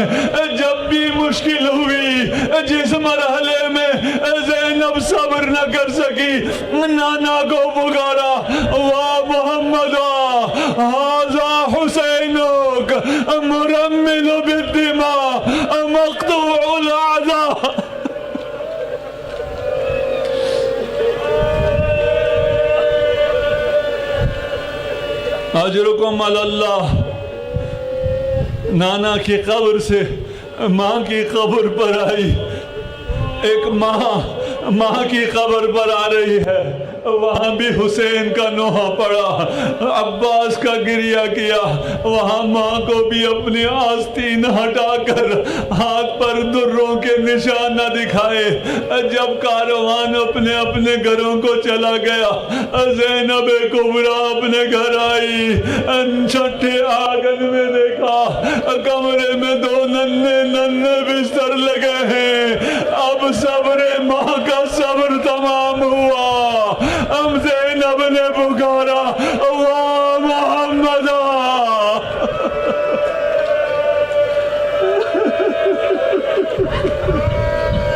جب بھی مشکل ہوئی، جس مرحلے میں زینب صبر نہ کر سکی، نانا کو پکارا، وا محمدا ھذا حسینک مرمل بالدماء مقطوع الاعضاء۔ اجرکم علی اللہ۔ نانا کی قبر سے ماں کی قبر پر آئی، ایک ماں کی قبر پر آ رہی ہے، وہاں بھی حسین کا نوحہ پڑا، عباس کا گریہ کیا، وہاں ماں کو بھی اپنی آستین ہٹا کر ہاتھ پر دروں کے نشان نہ دکھائے۔ جب کاروان اپنے اپنے گھروں کو چلا گیا، زینب کبریٰ اپنے گھر آئی، چھٹے آنگن میں دیکھا کمرے میں 2 ننھے بستر لگے ہیں۔ اب صبر ماں کا صبر تمام ہوا، زینب نے پکارا